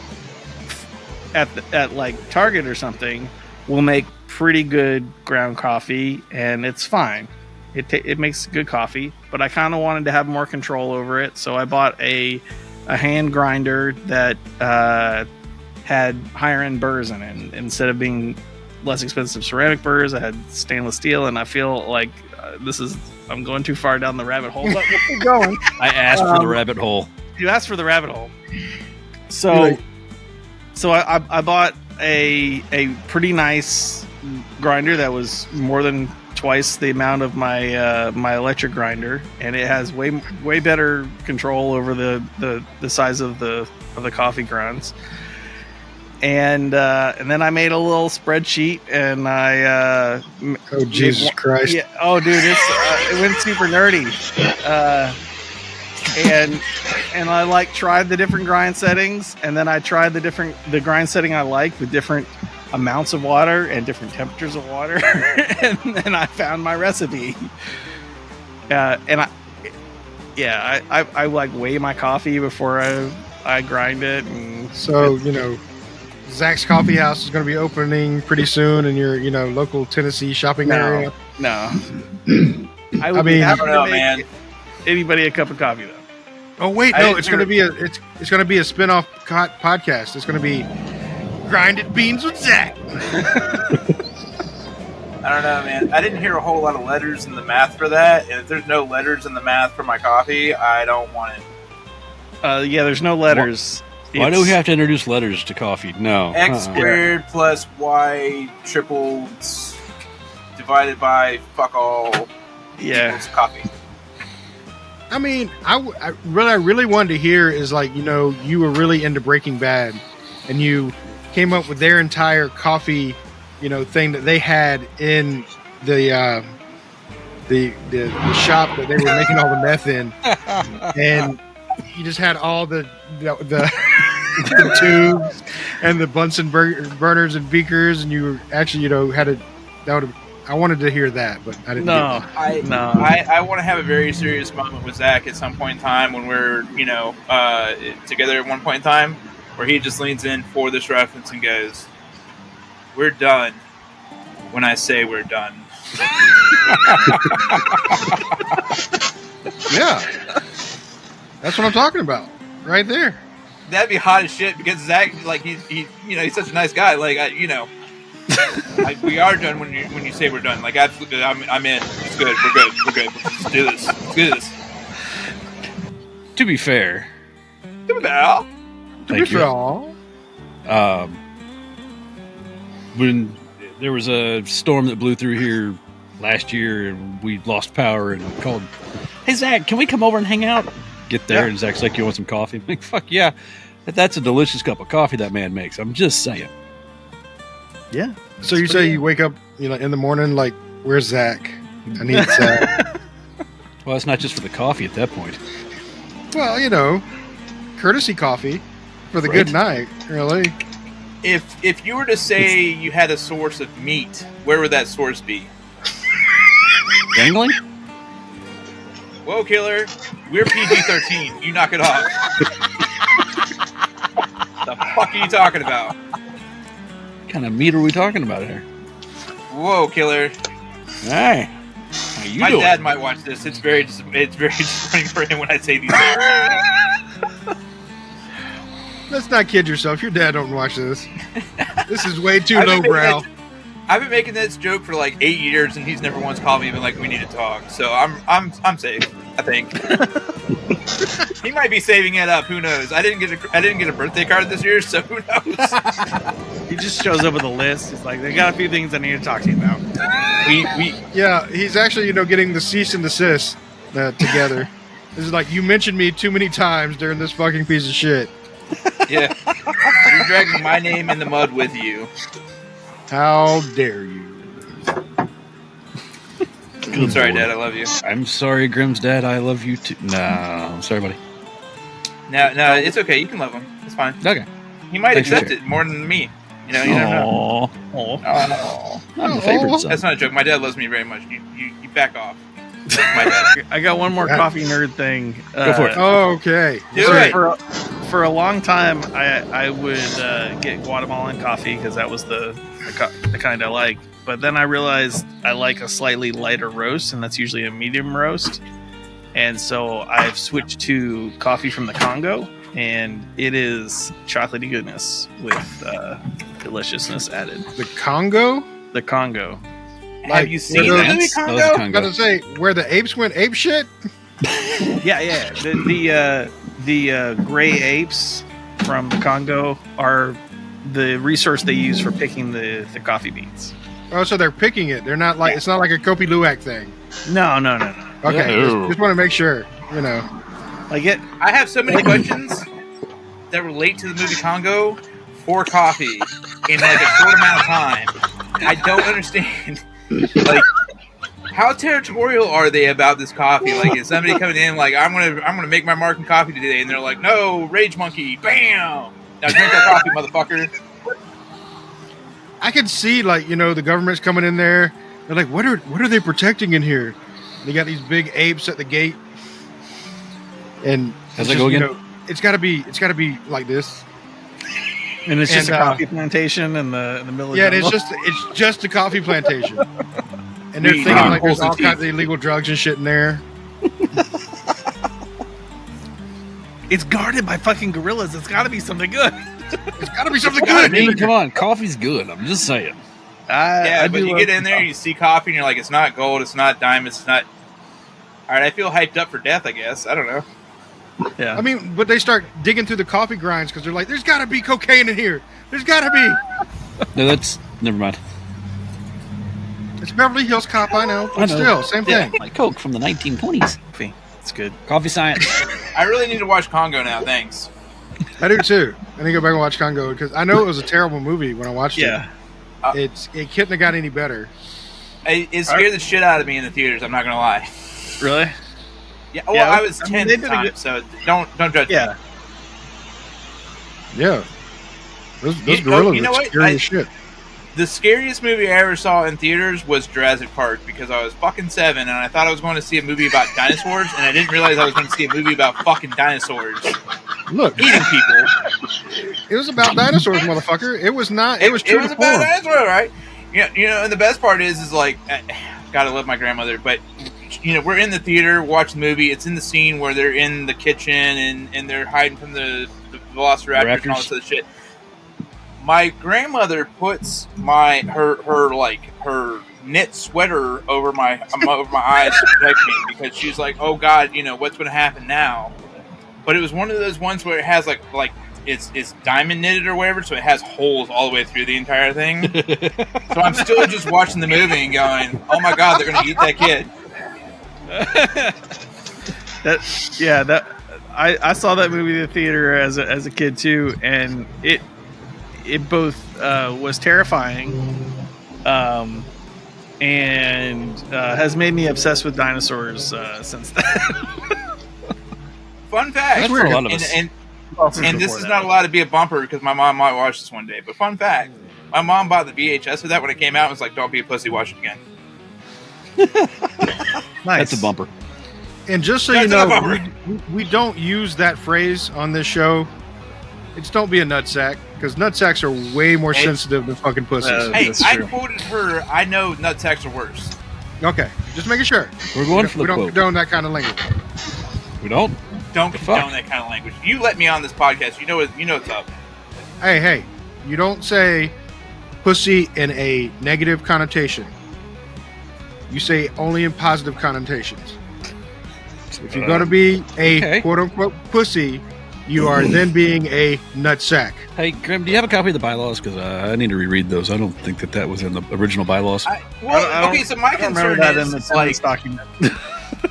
F: like Target or something, will make pretty good ground coffee, and it's fine. It makes good coffee, but I kind of wanted to have more control over it, so I bought a hand grinder that had higher end burrs in it. And instead of being less expensive ceramic burrs, I had stainless steel, and I feel like I'm going too far down the rabbit hole, but we'll keep going.
D: I asked for the rabbit hole.
F: You asked for the rabbit hole. So I bought a pretty nice grinder that was more than twice the amount of my my electric grinder, and it has way better control over the size of the coffee grounds. And then I made a little spreadsheet, and I
B: oh Jesus Christ!
F: Yeah, oh dude, it went super nerdy. And I like tried the different grind settings, and then I tried the grind setting I liked with different amounts of water and different temperatures of water, and then I found my recipe. I like weigh my coffee before I grind it, and
B: so Zach's Coffee House is going to be opening pretty soon in your local Tennessee shopping area.
F: No, I
C: don't know, man.
F: Anybody a cup of coffee though.
B: Oh wait, no! It's going to be a spin-off podcast. It's going to be Grinded Beans with Zach.
C: I don't know, man. I didn't hear a whole lot of letters in the math for that. And if there's no letters in the math for my coffee, I don't want it.
F: Yeah, there's no letters.
D: Why do we have to introduce letters to coffee? No.
C: X squared plus Y tripled divided by fuck all equals coffee.
B: I mean, I really wanted to hear is like, you were really into Breaking Bad, and you came up with their entire coffee, thing that they had in the shop that they were making all the meth in, and you just had all the tubes and the Bunsen burners and beakers, and you actually, I wanted to hear that, but I didn't.
C: I want to have a very serious moment with Zach at some point in time when we're, together at one point in time, where he just leans in for this reference and goes, "We're done when I say we're done."
B: Yeah, that's what I'm talking about, right there.
C: That'd be hot as shit, because Zach, like, he's such a nice guy. Like, we are done when you say we're done. Like, absolutely, I'm in. It's good. We're good. Let's do this.
D: To be fair,
B: Thank you.
D: When there was a storm that blew through here last year, and we lost power, and called, "Hey Zach, can we come over and hang out?" Get there, and Zach's like, "You want some coffee?" I'm like, "Fuck yeah, that's a delicious cup of coffee that man makes." I'm just saying.
F: Yeah.
B: So you say you wake up, in the morning, like, "Where's Zach? I need Zach."
D: Well, it's not just for the coffee at that point.
B: Well, courtesy coffee for the good night, really.
C: If you were to say you had a source of meat, where would that source be?
D: Dangling?
C: Whoa, killer! We're PG-13. You knock it off. The fuck are you talking about?
D: What kind of meat are we talking about here?
C: Whoa, killer!
D: Hey, You
C: My
D: do
C: dad
D: it.
C: might watch this. It's very disappointing for him when I say these things.
B: Let's not kid yourself. Your dad don't watch this. This is way too lowbrow.
C: I've been making this joke for like 8 years, and he's never once called me and been like, "We need to talk." So I'm safe. I think he might be saving it up. Who knows? I didn't get a birthday card this year, so who knows?
F: He just shows up with a list. He's like, they got a few things I need to talk to you about.
B: Yeah, he's actually getting the cease and desist together. This is like, you mentioned me too many times during this fucking piece of shit.
C: Yeah, you're dragging my name in the mud with you.
B: How dare you?
C: I'm sorry, Dad. I love you.
D: I'm sorry, Grimm's dad. I love you too. No, I'm sorry, buddy.
C: No, it's okay. You can love him. It's fine.
D: Okay.
C: He might
D: Thanks for
C: accept it more than me. You don't know.
D: Aw. I'm the favorite son.
C: That's not a joke. My dad loves me very much. You back off. My dad.
F: I got one more coffee nerd thing.
D: Go for it.
B: Okay.
C: Do it.
F: For a long time, I would get Guatemalan coffee because that was the kind I like. But then I realized I like a slightly lighter roast, and that's usually a medium roast. And so I've switched to coffee from the Congo, and it is chocolatey goodness with deliciousness added.
B: The Congo?
F: The Congo.
C: Have you seen the movie Congo?
B: I was gonna say, where the apes went ape shit?
F: Yeah. The gray apes from the Congo are the resource they use for picking the coffee beans.
B: Oh, so they're picking it. They're not like, it's not like a Kopi Luwak thing.
F: No.
B: Okay, just want to make sure,
F: Like it.
C: I have so many questions that relate to the movie Congo for coffee in like a short amount of time. I don't understand. Like, how territorial are they about this coffee? Like, is somebody coming in like, I'm gonna make my mark in coffee today, and they're like, no, rage monkey, bam! Now drink that coffee, motherfucker.
B: I could see, like, the government's coming in there. They're like, what are they protecting in here? They got these big apes at the gate, and
D: how's it go again?
B: It's got to be like this.
F: And it's just a coffee plantation in the middle of the jungle.
B: it's just a coffee plantation. And they're thinking like there's all kinds of illegal drugs and shit in there.
F: It's guarded by fucking gorillas. It's got to be something good.
B: It's got to be something good.
D: I mean, come on, coffee's good. I'm just saying.
C: But you get in there, you see coffee, and you're like, it's not gold, it's not diamonds, it's not. All right, I feel hyped up for death. I guess I don't know.
F: Yeah.
B: I mean, but they start digging through the coffee grinds because they're like, there's got to be cocaine in here. There's got to be.
D: No, that's never mind.
B: It's Beverly Hills Cop, I know, but still, same thing.
D: Like Coke from the 1920s.
F: Coffee. It's good.
D: Coffee science.
C: I really need to watch Congo now. Thanks.
B: I do too. I need to go back and watch Congo because I know it was a terrible movie when I watched it.
F: Yeah.
B: It couldn't have got any better.
C: It scared the shit out of me in the theaters. I'm not gonna lie.
F: Really?
C: Yeah. Well, I was 10 at the time, so don't judge me.
F: Yeah.
B: Yeah. Those gorillas
C: you know
B: are
C: what?
B: scary as shit.
C: The scariest movie I ever saw in theaters was Jurassic Park because I was fucking 7 and I thought I was going to see a movie about dinosaurs and I didn't realize I was going to see a movie about fucking dinosaurs
B: Look,
C: eating people.
B: it was about dinosaurs, motherfucker. It was not. It was true
C: It was
B: to
C: about
B: form.
C: dinosaurs, right? Yeah, and the best part is like, gotta love my grandmother, but we're in the theater watching the movie. It's in the scene where they're in the kitchen and they're hiding from the velociraptors and all this other shit. My grandmother puts her knit sweater over my eyes to protect me because she's like, oh God, what's going to happen now? But it was one of those ones where it has like it's diamond knitted or whatever, so it has holes all the way through the entire thing. So I'm still just watching the movie and going, oh my God, they're going to eat that kid.
F: I saw that movie in the theater as a kid too, and it both was terrifying, and has made me obsessed with dinosaurs since then.
C: Fun fact,
D: That's for a lot of us.
C: And this is not allowed to be a bumper because my mom might watch this one day. But fun fact, my mom bought the VHS of that when it came out and was like, don't be a pussy, watch it again.
F: Nice.
D: That's a bumper.
B: And just so you know, we don't use that phrase on this show. It's don't be a nutsack, because nutsacks are way more sensitive than fucking pussies.
C: Hey, I quoted her, I know nutsacks are worse.
B: Okay, just making sure.
D: We're going for the
B: We don't
D: quote.
B: condone that kind of language.
D: We don't?
C: Don't
D: The
C: condone
D: fuck?
C: that kind of language. You let me on this podcast. You know what's up.
B: Hey, you don't say pussy in a negative connotation. You say only in positive connotations. If you're going to be a quote-unquote pussy, you are then being a nutsack.
D: Hey, Grim, do you have a copy of the bylaws? Because I need to reread those. I don't think that was in the original bylaws.
C: So my concern is, like,
F: document.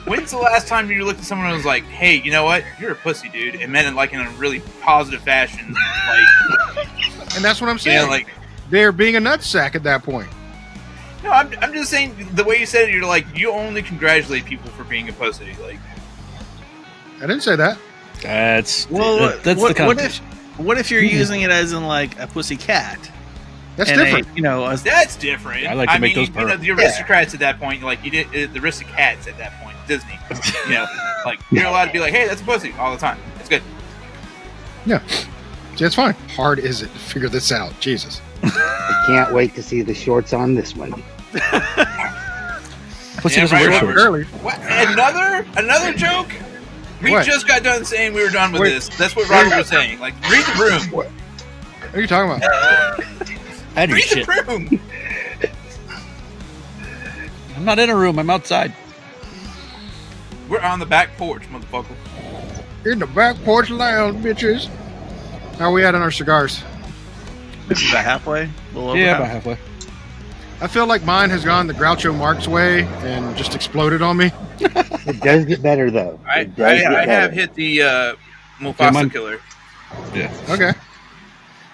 C: when's the last time you looked at someone and was like, hey, you know what? You're a pussy, dude. And meant it, like, in a really positive fashion. Like,
B: And that's what I'm saying.
C: yeah, like,
B: They're being a nutsack at that point.
C: no, I'm just saying, the way you said it, you're like, you only congratulate people for being a pussy. Like,
B: I didn't say that.
D: That's
F: What
D: the context.
F: if you're using it as in like a pussy cat?
B: That's
F: And
B: different.
C: that's different.
D: I like to make those
C: you know,
D: purr.
C: the aristocrats at that point, like, you did the aristocrats at that point, Disney. You know, like, you're allowed to be like, hey, that's a pussy all the time. It's good.
B: Yeah. See, that's fine. Hard is it to figure this out? Jesus.
E: I can't wait to see the shorts on this one.
D: Pussy
C: Yeah,
D: doesn't wear
C: right,
D: shorts.
B: Early.
C: What? Another joke? We
B: What?
C: just got done saying we were done with
B: Wait.
C: this. That's what Robert was saying. Like, read the room.
B: What are you talking about?
D: I do
C: Read
D: shit.
C: the room.
D: I'm not in a room. I'm outside.
C: We're on the back porch, motherfucker.
B: In the Back Porch Lounge, bitches. How are we at on our cigars?
F: This is about halfway. A little over
D: Yeah,
F: half.
D: about halfway.
B: I feel like mine has gone the Groucho Marx way and just exploded on me.
E: It does get better though.
C: I
E: It does get
C: have
E: better.
C: hit the Mufasa
D: mine-
C: killer.
D: Yeah.
B: Okay.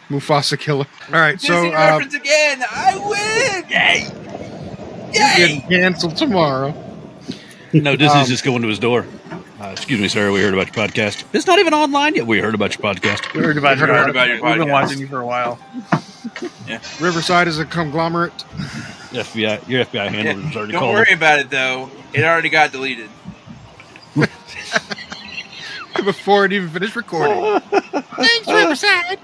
B: Mufasa killer. All right,
C: Disney
B: so
C: reference again. I win. Yay!
B: getting
C: Yay!
B: canceled tomorrow.
D: No, Disney's just going to his door. Excuse me, sir. We heard about your podcast. It's not even online yet. We heard about your podcast.
F: We heard about,
C: Heard about your
F: We've been
C: podcast.
F: watching you for a while.
B: Riverside is a conglomerate.
D: FBI, your FBI handler has already
C: Don't
D: called.
C: worry about it though. It already got deleted.
B: Before it even finished recording. Thanks, Riverside.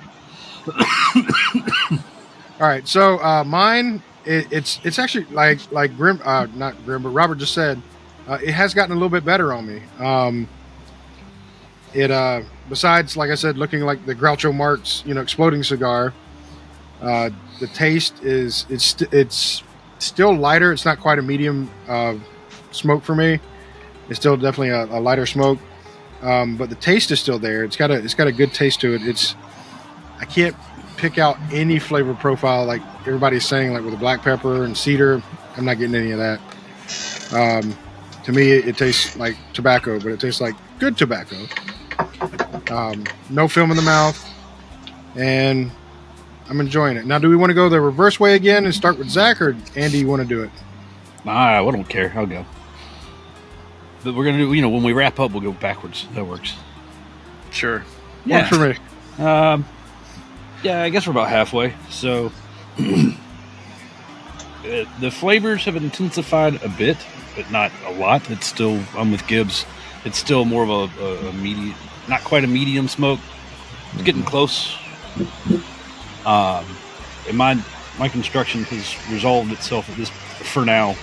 B: All right, so mine, it's actually like Grim, not Grim, but Robert just said, it has gotten a little bit better on me. Besides, like I said, looking like the Groucho Marx, exploding cigar, the taste it's still lighter. It's not quite a medium smoke for me. It's still definitely a lighter smoke, but the taste is still there. It's got a good taste to it. I can't pick out any flavor profile like everybody's saying, like with the black pepper and cedar. I'm not getting any of that. To me, it tastes like tobacco, but it tastes like good tobacco. No film in the mouth, and I'm enjoying it. Now, do we want to go the reverse way again and start with Zach, or Andy, you want to do it?
D: I don't care. I'll go. But we're gonna do. When we wrap up, we'll go backwards. That works.
F: Sure.
B: Works for me.
D: Yeah, I guess we're about halfway. So the flavors have intensified a bit, but not a lot. It's still, I'm with Gibbs. It's still more of a medium, not quite a medium smoke. It's getting close. And my construction has resolved itself at this for now.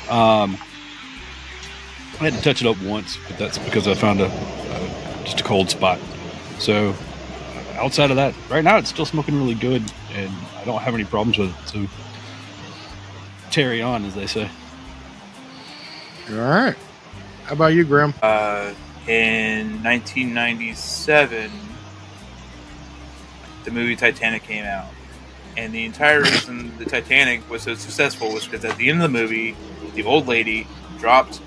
D: I had to touch it up once, but that's because I found just a cold spot. So outside of that, right now it's still smoking really good, and I don't have any problems with it. So carry on, as they say.
B: All right. How about you, Graham?
C: In 1997, the movie Titanic came out. And the entire reason the Titanic was so successful was because at the end of the movie, the old lady dropped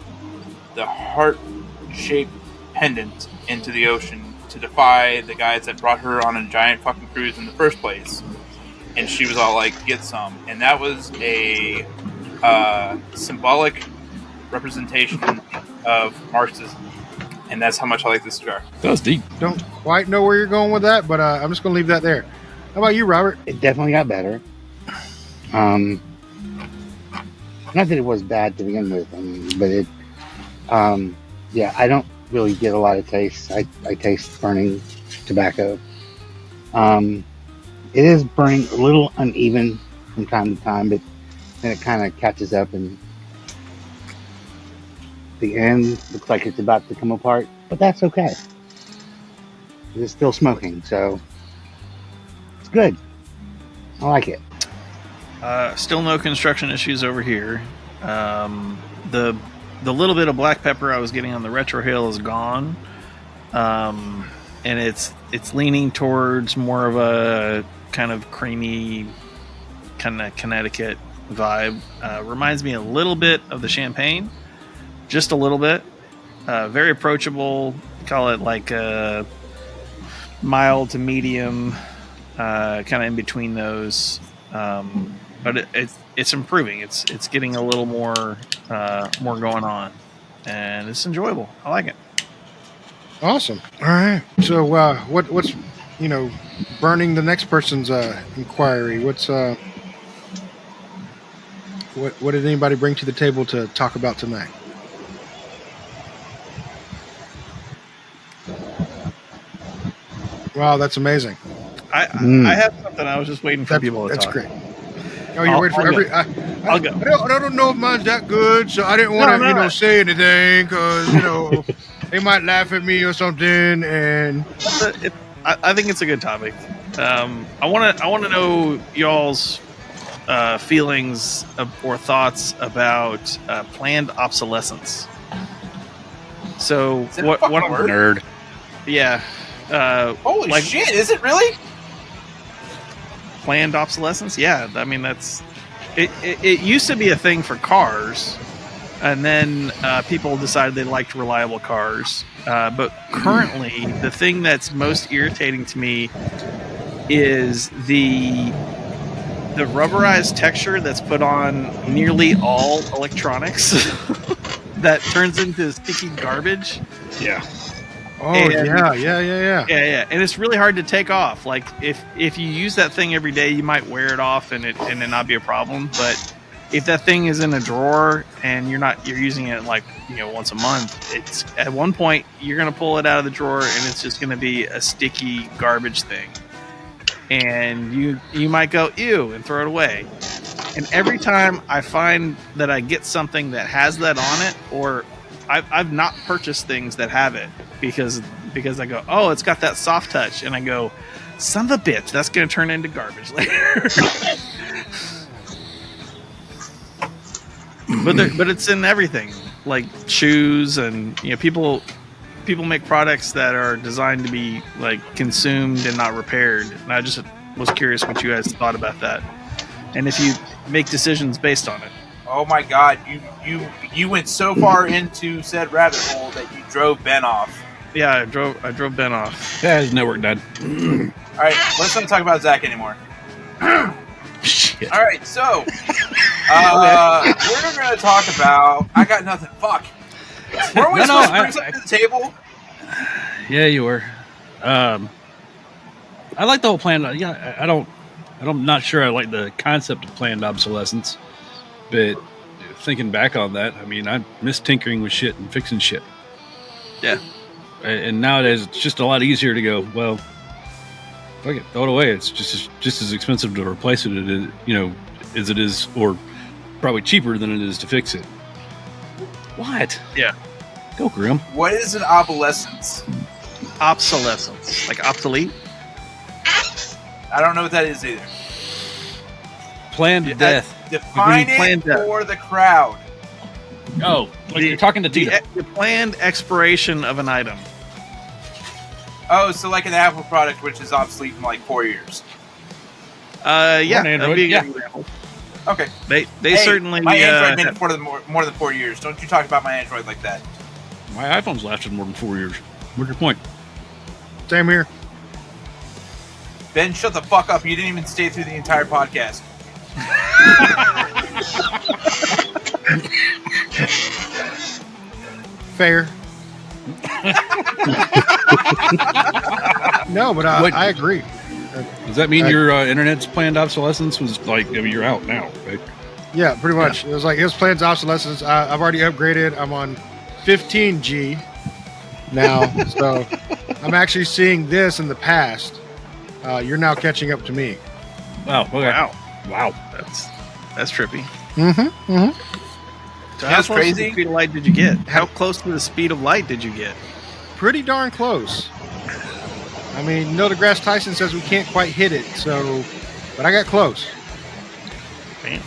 C: the heart-shaped pendant into the ocean to defy the guys that brought her on a giant fucking cruise in the first place. And she was all like, get some. And that was a symbolic representation of Marxism. And that's how much I like this cigar.
D: That was deep.
B: Don't quite know where you're going with that, but I'm just going to leave that there. How about you, Robert?
E: It definitely got better. Not that it was bad to begin with, but it, yeah, I don't really get a lot of taste. I taste burning tobacco. It is burning a little uneven from time to time, but then it kind of catches up and The end looks like it's about to come apart, but that's okay. It's still smoking, so it's good. I like it.
F: Still no construction issues over here. The little bit of black pepper I was getting on the retro hill is gone, and it's leaning towards more of a kind of creamy, kind of Connecticut vibe. Reminds me a little bit of the champagne, just a little bit. Very approachable. Call it like a mild to medium, kind of in between those. But it's improving. It's getting a little more going on, and it's enjoyable. I like it.
B: Awesome. All right. So what's burning the next person's inquiry? What's what did anybody bring to the table to talk about tonight? Wow, that's amazing.
F: I have something. I was just waiting for people to talk.
B: That's great. Oh, you're waiting for every.
F: I'll go.
B: I don't know if mine's that good, so I didn't want to, say anything because they might laugh at me or something. And
F: I think it's a good topic. I want to know y'all's feelings or thoughts about planned obsolescence. So what a
C: nerd.
F: Yeah.
C: Holy shit! Is it really?
F: Planned obsolescence? Yeah, I mean that's it used to be a thing for cars, and then people decided they liked reliable cars. But currently, the thing that's most irritating to me is the rubberized texture that's put on nearly all electronics that turns into sticky garbage.
D: Yeah.
B: Oh, yeah.
F: And it's really hard to take off. Like if you use that thing every day, you might wear it off and it not be a problem. But if that thing is in a drawer and you're using it like once a month, it's at one point you're gonna pull it out of the drawer and it's just gonna be a sticky garbage thing. And you might go ew and throw it away. And every time I find that I get something that has that on it, or I've not purchased things that have it because I go, oh, it's got that soft touch, and I go, son of a bitch, that's going to turn into garbage later. but it's in everything, like shoes, and people make products that are designed to be like consumed and not repaired. And I just was curious what you guys thought about that, and if you make decisions based on it.
C: Oh my God! You went so far into said rabbit hole that you drove Ben off.
F: Yeah, I drove Ben off.
D: Yeah, his network died.
C: All right, let's not talk about Zach anymore.
D: Shit.
C: All right, so we're going to talk about. I got nothing. Fuck. Weren't we supposed to bring something to the table?
D: Yeah, you were. I like the whole plan. Yeah, I'm not sure I like the concept of planned obsolescence. But thinking back on that, I mean, I miss tinkering with shit and fixing shit.
F: Yeah.
D: And nowadays, it's just a lot easier to go, well, fuck it, throw it away. It's just as expensive to replace it, as it is, or probably cheaper than it is to fix it. What?
F: Yeah.
D: Go, Grim.
C: What is an obsolescence?
F: Obsolescence. Like obsolete?
C: I don't know what that is either.
D: Planned death.
C: Define it for the crowd.
D: Oh, like you're talking to Tito.
F: The planned expiration of an item.
C: Oh, so like an Apple product which is obsolete in like 4 years.
F: Yeah, that'd be a good example.
C: Okay.
F: They certainly.
C: My Android made it for more than 4 years. Don't you talk about my Android like that.
D: My iPhone's lasted more than 4 years. What's your point?
B: Same here.
C: Ben, shut the fuck up. You didn't even stay through the entire podcast.
B: Fair. No, but I agree.
D: Does that mean your internet's planned obsolescence was like, I mean, you're out now, right?
B: Yeah, pretty much. Yeah. It was planned obsolescence. I've already upgraded. I'm on 15G now, so I'm actually seeing this in the past. You're now catching up to me.
D: Wow. Okay.
F: Wow. That's trippy. So how close to the speed of light did you get? How close to the speed of light did you get?
B: Pretty darn close. I mean, Neil deGrasse Tyson says we can't quite hit it, but I got close.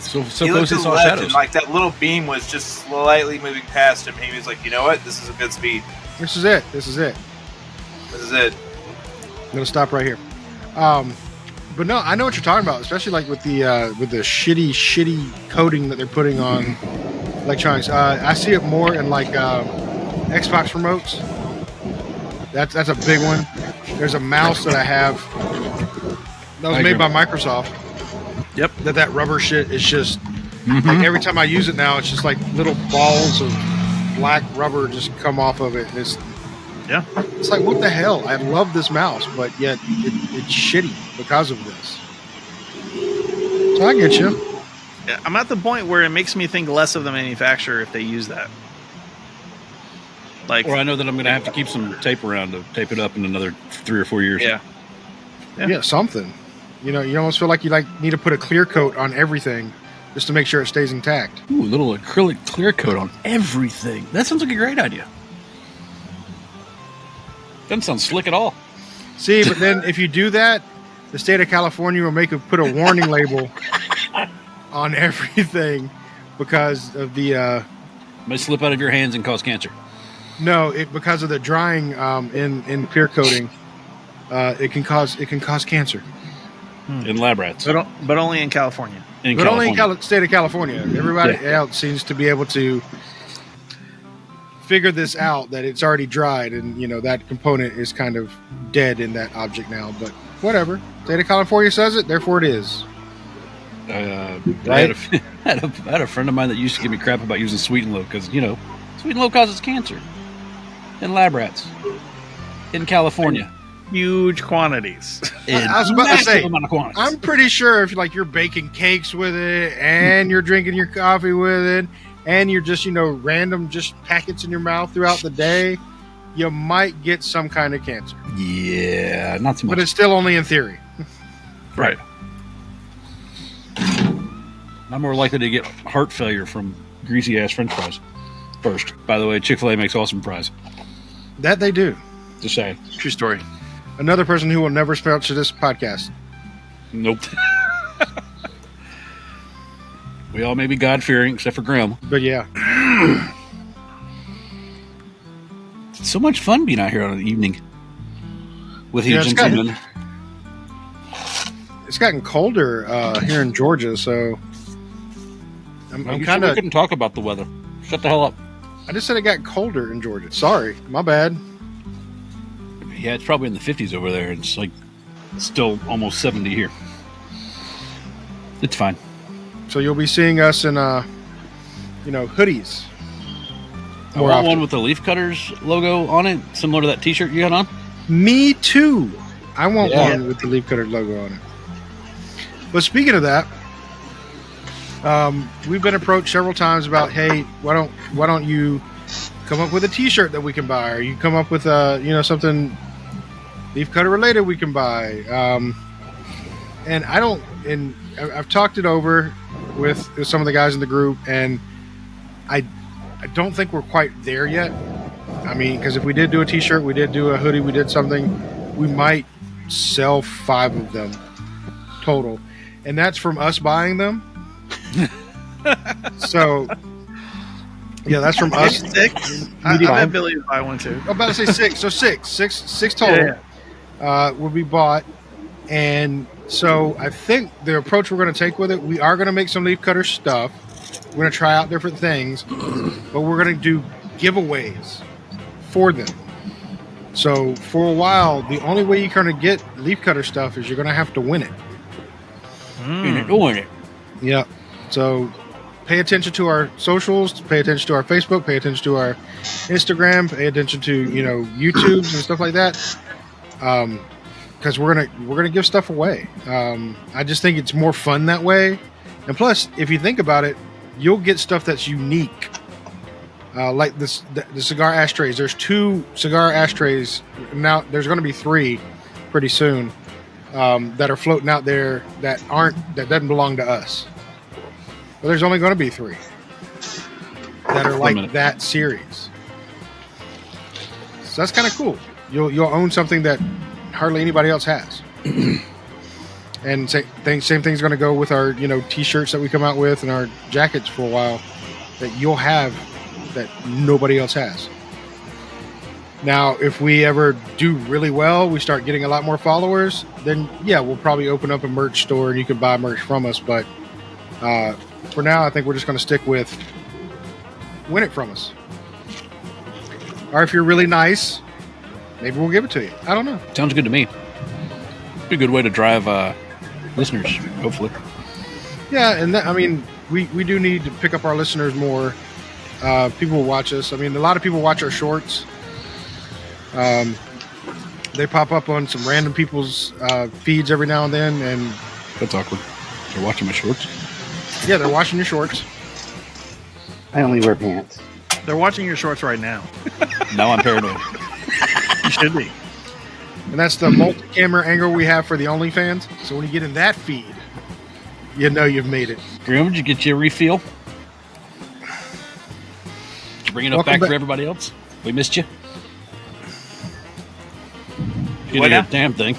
D: So
C: he
D: close he saw shadows.
C: And, like, that little beam was just slightly moving past him. He was like, you know what? This is a good speed.
B: This is it.
C: I'm
B: gonna stop right here. But no, I know what you're talking about, especially like with the shitty coating that they're putting on electronics. I see it more in like Xbox remotes. That's a big one. There's a mouse that I have that was made by Microsoft.
F: Yep.
B: That rubber shit is just like every time I use it now, it's just like little balls of black rubber just come off of it. It's like, what the hell? I love this mouse, but yet it's shitty because of this. So I get you.
F: Yeah, I'm at the point where it makes me think less of the manufacturer if they use that. Like,
D: or I know that I'm going to have to keep some tape around to tape it up in another 3 or 4 years.
B: Yeah, something. You know, you almost feel like you need to put a clear coat on everything just to make sure it stays intact.
D: Ooh, a little acrylic clear coat on everything. That sounds like a great idea. Doesn't sound slick at all.
B: See, but then if you do that, the state of California will put a warning label on everything because of the
D: may slip out of your hands and cause cancer.
B: No, because of the drying in clear coating, it can cause cancer.
D: In lab rats,
F: but only in California.
B: Only in the state of California. Everybody else seems to be able to figure this out, that it's already dried, and that component is kind of dead in that object now. But whatever, state of California says it, therefore it is.
D: Right? I had a friend of mine that used to give me crap about using sweet and low because sweet and low causes cancer in lab rats in California.
F: Huge quantities.
B: I was about to say, I'm pretty sure if you're baking cakes with it and you're drinking your coffee with it and you're just, random just packets in your mouth throughout the day, you might get some kind of cancer.
D: Yeah, not so much.
B: But it's still only in theory.
F: Right.
D: I'm more likely to get heart failure from greasy-ass French fries first. By the way, Chick-fil-A makes awesome fries.
B: That they do.
D: Just saying.
F: True story.
B: Another person who will never sponsor this podcast.
D: Nope. We all may be God-fearing, except for Grim.
B: But yeah.
D: It's so much fun being out here on an evening with you gentlemen.
B: It's gotten colder here in Georgia, so I'm kind of...
D: We couldn't talk about the weather. Shut the hell up.
B: I just said it got colder in Georgia. Sorry, my bad.
D: Yeah, it's probably in the 50s over there. It's like still almost 70 here. It's fine.
B: So you'll be seeing us in, hoodies.
D: I want one with the Leaf Cutters logo on it, similar to that T-shirt you had on.
B: Me too. I want one with the Leaf Cutters logo on it. But speaking of that, we've been approached several times about, hey, why don't you come up with a T-shirt that we can buy, or you come up with something leaf cutter related we can buy. And I've talked it over with some of the guys in the group, and I don't think we're quite there yet. I mean, because if we did do a T-shirt, we did do a hoodie, we did something, we might sell 5 of them total, and that's from us buying them. So yeah, that's from us.
F: 6. I bet Billy would buy one too.
B: I'm about to say 6. So six total will be bought. And so I think the approach we're going to take with it, we are going to make some leaf cutter stuff. We're going to try out different things, but we're going to do giveaways for them. So for a while, the only way you're going to get leaf cutter stuff is you're going to have to win it.
D: Win it.
B: Yeah. So pay attention to our socials, pay attention to our Facebook, pay attention to our Instagram, pay attention to, YouTubes and stuff like that. Because we're gonna give stuff away. I just think it's more fun that way. And plus, if you think about it, you'll get stuff that's unique. Like the cigar ashtrays. There's 2 cigar ashtrays. Now there's going to be 3 pretty soon that are floating out there that doesn't belong to us. But there's only going to be 3. that are like that series. So that's kind of cool. You'll own something that hardly anybody else has. And same thing's going to go with our t-shirts that we come out with and our jackets for a while that you'll have that nobody else has. Now, if we ever do really well, we start getting a lot more followers, then yeah, we'll probably open up a merch store and you can buy merch from us. But for now, I think we're just going to stick with win it from us. Or if you're really nice, maybe we'll give it to you. I don't know.
D: Sounds good to me. Be a good way to drive listeners, hopefully.
B: Yeah, and we do need to pick up our listeners more. People watch us. I mean, a lot of people watch our shorts. They pop up on some random people's feeds every now and then, and
D: that's awkward. They're watching my shorts.
B: Yeah, they're watching your shorts.
E: I only wear pants.
F: They're watching your shorts right now.
D: Now I'm paranoid.
F: You should be.
B: And that's the multi-camera angle we have for the OnlyFans. So when you get in that feed, you know you've made it.
D: Grim, did you get you a refill? Did you bring enough back for everybody else? We missed you. You didn't get a damn thing.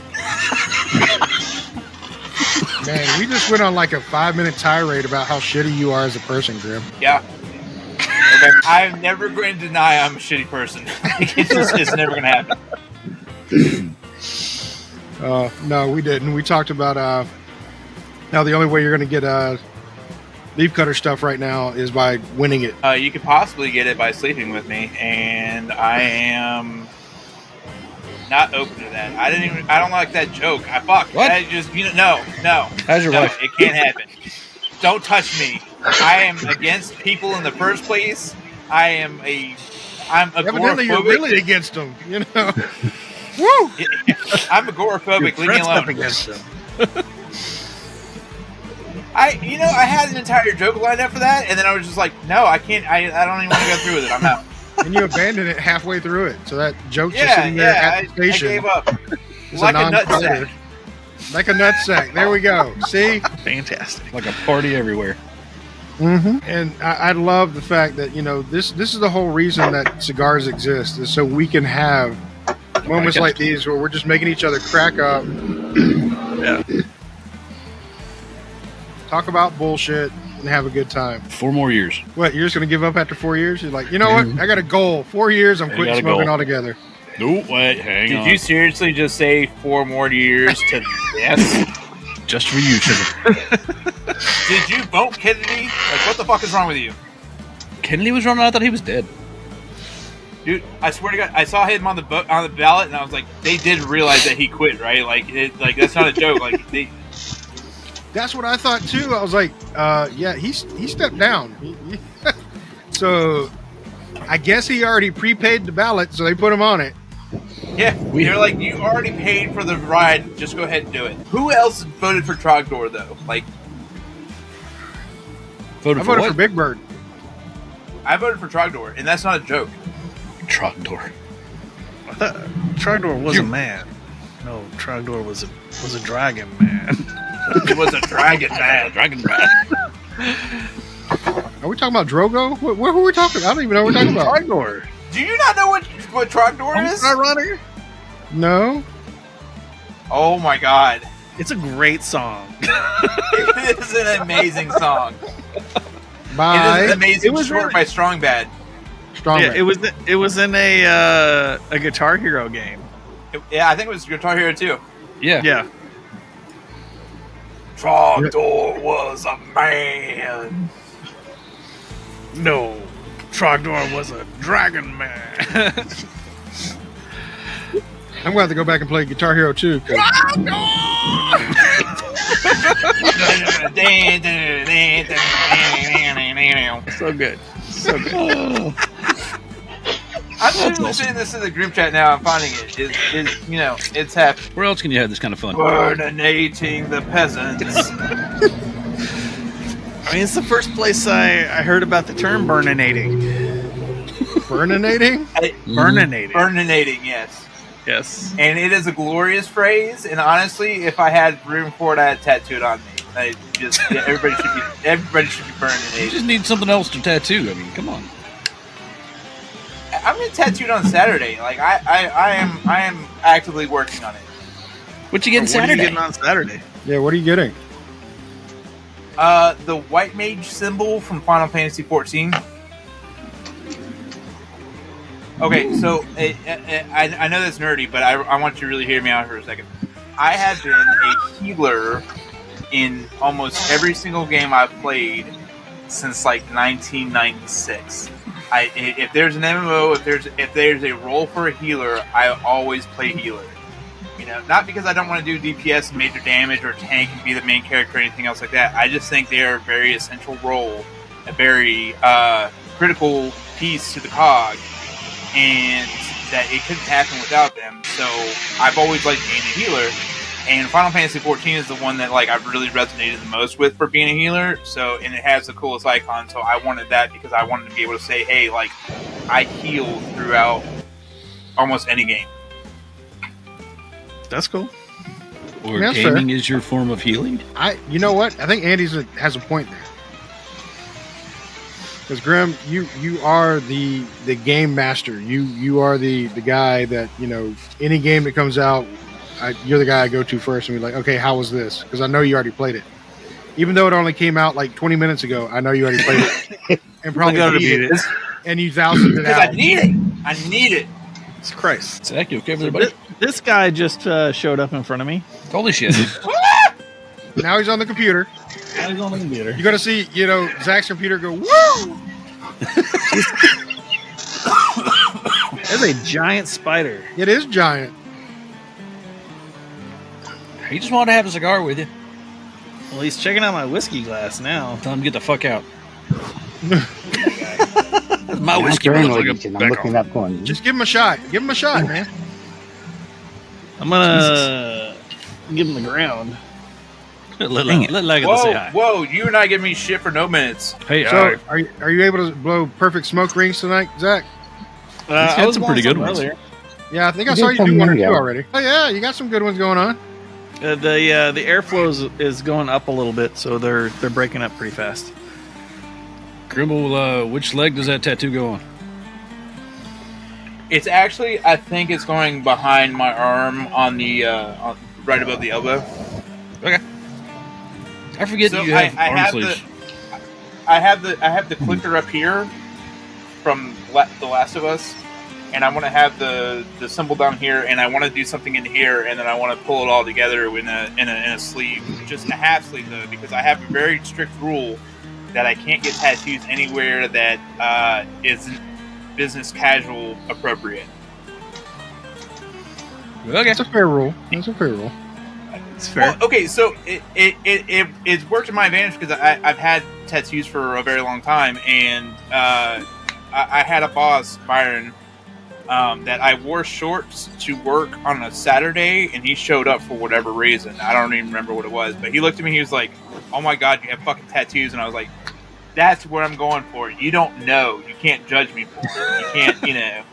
B: Man, we just went on like a 5-minute tirade about how shitty you are as a person, Grim.
C: Yeah. I'm never going to deny I'm a shitty person. It's never going to happen.
B: No, we didn't. We talked about how the only way you're going to get leaf cutter stuff right now is by winning it.
C: You could possibly get it by sleeping with me, and I am not open to that. I don't like that joke.
D: What?
C: I just no.
D: How's your wife?
C: It can't happen. Don't touch me. I am against people in the first place. I'm
B: Evidently,
C: agoraphobic.
B: you're really against them. Woo!
C: I'm agoraphobic. Leave me alone.
F: Against them.
C: I had an entire joke lined up for that, and then I was just like, no, I can't. I don't even want to go through with it. I'm out.
B: And you abandoned it halfway through it, so that joke's just sitting there at the station.
C: I gave up.
B: It's
C: Like
B: a
C: a nutsack.
B: Like a nutsack. There we go. See?
F: Fantastic.
D: Like a party everywhere.
B: Mm-hmm. And I love the fact that this is the whole reason that cigars exist, is so we can have moments like these where we're just making each other crack up.
F: Yeah.
B: Talk about bullshit and have a good time.
D: 4 more years.
B: What, you're just going to give up after 4 years? You're like, you know what? I got a goal. 4 years, I'm quitting smoking altogether.
D: No, wait, hang on.
C: Did you seriously just say 4 more years to yes?
D: Just for you, Sugar.
C: Did you vote Kennedy? Like, what the fuck is wrong with you?
D: Kennedy was running. I thought he was dead.
C: Dude, I swear to God, I saw him on the ballot, and I was like, they did realize that he quit, right? Like, that's not a joke. Like,
B: That's what I thought too. I was like, yeah, he stepped down. So I guess he already prepaid the ballot, so they put him on it.
C: yeah, they're like, you already paid for the ride. Just go ahead and do it. Who else voted for Trogdor though? Like,
B: I voted for Big Bird.
C: I voted for Trogdor, and that's not a joke.
D: Trogdor.
F: I thought Trogdor was a man. No, Trogdor was a dragon man.
C: It was a dragon man.
D: Dragon man.
B: Are we talking about Drogo? What are we talking? I don't even know what we're talking about.
F: Trogdor.
C: Do you not know what Trogdor is?
F: Ironic.
B: No.
C: Oh my God.
F: It's a great song.
C: It is an amazing song.
B: By
C: It is an amazing short by Strong Bad.
B: Strong.
F: Yeah, it was in a Guitar Hero game.
C: Yeah, I think it was Guitar Hero 2.
D: Yeah.
F: Yeah.
C: Trogdor was a man.
F: No, Trogdor was a dragon man.
B: I'm going to have to go back and play Guitar Hero 2.
F: So good. So good.
C: I'm literally saying this in the group chat now. I'm finding it. It's happening.
D: Where else can you have this kind of fun?
C: Burninating the peasants.
F: I mean, it's the first place I heard about the term burninating.
B: Burninating?
F: Burninating.
C: Burninating, yes.
F: Yes.
C: And it is a glorious phrase. And honestly, if I had room for it, I'd tattoo it on me. Everybody should be burninating.
D: You just need something else to tattoo. I mean, come on.
C: I'm getting tattooed on Saturday. Like I am actively working on it.
D: What you getting
F: What are
D: Saturday?
F: you getting on Saturday?
B: Yeah, what are you getting?
C: The white mage symbol from Final Fantasy 14. Okay, so I know that's nerdy, but I want you to really hear me out for a second. I have been a healer in almost every single game I've played since like 1996. If there's an MMO, if there's a role for a healer, I always play healer. You know, not because I don't want to do DPS and major damage or tank and be the main character or anything else like that. I just think they are a very essential role, a very critical piece to the cog, and that it couldn't happen without them. So I've always liked being a healer, and Final Fantasy 14 is the one that like I've really resonated the most with for being a healer. So, and it has the coolest icon, so I wanted that because I wanted to be able to say, hey, like I healed throughout almost any game.
F: That's cool.
D: Or
B: That's
D: gaming
B: fair.
D: is your form of healing?
B: You know what? I think Andy's has a point there. Because Grim, you are the game master. You are the guy that, you know, any game that comes out, you're the guy I go to first and be like, okay, how was this? Because I know you already played it. Even though it only came out like 20 minutes ago, I know you already played it. And probably beat it. And you thousand it
C: Because
B: out.
C: I need it. I need it.
F: It's Christ.
D: Zach, you okay with everybody?
F: This guy just showed up in front of me.
D: Holy shit.
B: Now he's on the computer.
F: He's on the computer.
B: You're going to see, you know, Zach's computer go, woo!
F: There's a giant spider.
B: It is giant.
D: He just wanted to have a cigar with you.
F: Well, he's checking out my whiskey glass now.
D: Tell him to get the fuck out. My
E: I'm
D: whiskey
E: very
D: bottle.
E: Norwegian. I'm looking up going,
B: Just give him a shot. Give him a shot, man.
F: I'm gonna give him the ground.
D: Let Laggett say hi.
C: Whoa, you and I give me shit for no minutes.
D: Hey,
B: So, are you able to blow perfect smoke rings tonight, Zach?
D: had
F: I was
D: some pretty
F: blowing
D: good ones.
F: earlier.
B: Yeah, I think I
E: You
B: saw
E: did
B: you do
E: some
B: one or
E: minute
B: two
E: ago.
B: already. Oh yeah, you got some good ones going on.
F: The airflow is going up a little bit, so they're breaking up pretty fast.
D: Grimble, which leg does that tattoo go on?
C: It's actually, I think it's going behind my arm on the right above the elbow.
D: Okay. I forget
C: So
D: that you have
C: I
D: arm
C: have
D: sleeves.
C: I have the clicker up here from The Last of Us, and I want to have the symbol down here, and I want to do something in here, and then I want to pull it all together in a sleeve, just a half sleeve though, because I have a very strict rule that I can't get tattoos anywhere that isn't business casual appropriate.
D: Okay.
B: That's a fair rule. That's a fair rule.
F: It's fair.
C: Well, okay, so it's worked to my advantage because I've had tattoos for a very long time, and I had a boss, Byron, that I wore shorts to work on a Saturday, and he showed up for whatever reason. I don't even remember what it was, but he looked at me, he was like, oh my god, you have fucking tattoos, and I was like, that's what I'm going for. You don't know. You can't judge me for it. You can't, you know.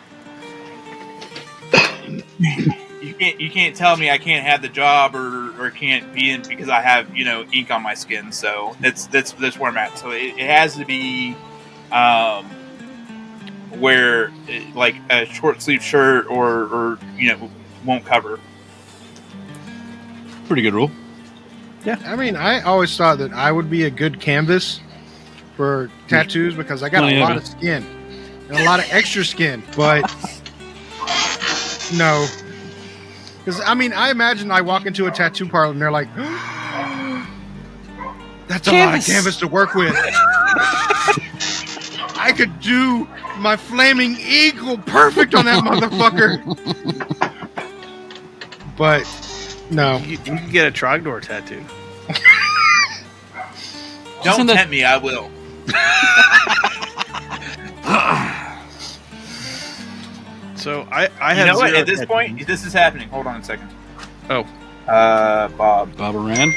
C: You can't tell me I can't have the job or can't be in because I have, you know, ink on my skin. So that's where I'm at. So it has to be where like a short sleeve shirt or you know won't cover.
D: Pretty good rule.
B: I mean, I always thought that I would be a good canvas for tattoos because I got
D: Plenty
B: a
D: of
B: lot
D: it.
B: of skin and a lot of extra skin, but no. Because, I mean, I imagine I walk into a tattoo parlor and they're like, that's a lot of canvas to work with. I could do my flaming eagle perfect on that motherfucker. But, no.
F: You can get a Trogdor tattoo.
C: Don't tempt me, I will.
F: So I
C: You
F: have
C: know what?
F: zero
C: At this
F: tattoos.
C: point, this is happening. Hold on a second.
F: Oh.
C: Bob.
D: Bobberan.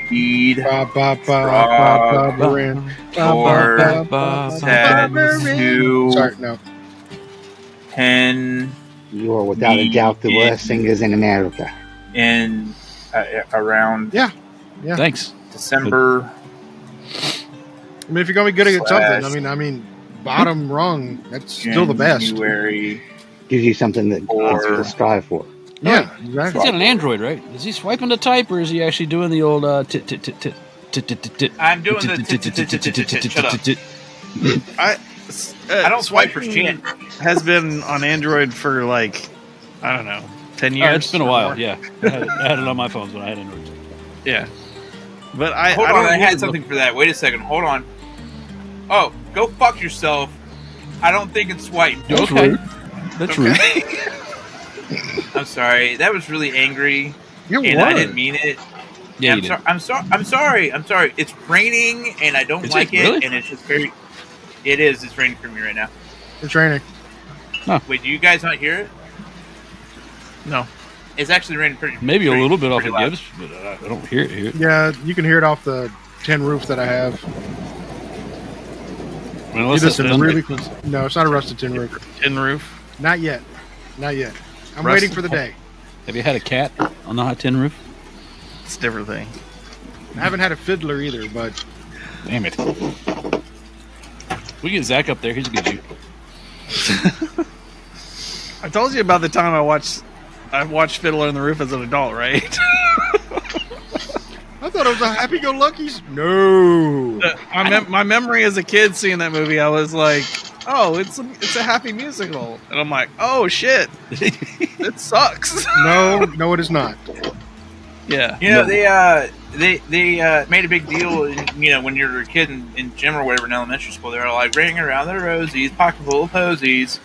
C: Feed.
B: Ba, ba, ba, ba, ba, ba, ran. Ba,
C: Or
B: ba, ba, ba,
C: tattoo.
B: Sorry, no.
C: 10
E: you are without a doubt the worst singers in America.
C: in around
B: Yeah.
D: Thanks.
C: December.
B: I mean, if you're going to be good at something, I mean, bottom rung, that's still the best.
C: January.
E: Gives you something that to strive for.
B: Yeah,
D: He's
B: exactly.
D: got an Android, right? Is he swiping the type, or is he actually doing the old
C: I'm doing the shut up. I don't swipe for shit.
F: Has been on Android for like, I don't know, 10 years.
D: It's been a while, yeah. I had it on my phones when I had Android.
F: Yeah. But
C: Hold on, I had something for that. Wait a second. Hold on. Oh, go fuck yourself. I don't think it's swipe.
D: That's rude. That's rude.
C: I'm sorry. That was really angry. I didn't mean it.
D: Yeah,
C: I'm sorry. It's raining and I don't like it,
D: really?
C: and it's just very. It is. It's raining for me right now.
B: It's raining.
D: Huh.
C: Wait, do you guys not hear it?
F: No.
C: It's actually raining pretty.
D: Maybe a little bit off
C: pretty
D: of
C: loud.
D: Gibbs, but I don't hear it.
B: Yeah, you can hear it off the tin roof that I have.
D: I mean, unless
B: It's
D: that's
B: a really no, it's not a rusted tin roof.
F: Tin roof?
B: Not yet. I'm
F: Rusted?
B: waiting for the day.
D: Have you had a cat on the hot tin roof?
F: It's a different thing.
B: I haven't had a fiddler either, but
D: Damn it. We get Zach up there. He's a good Jew.
F: I told you about the time I watched Fiddler on the Roof as an adult, right?
B: I thought it was a happy-go-lucky. No.
F: My memory as a kid seeing that movie, I was like, "Oh, it's a happy musical," and I'm like, "Oh shit, it sucks."
B: No, it is not.
F: Yeah,
C: You know, they made a big deal. You know, when you're a kid in gym or whatever in elementary school, they were like ringing around the rosies, pocket full of posies.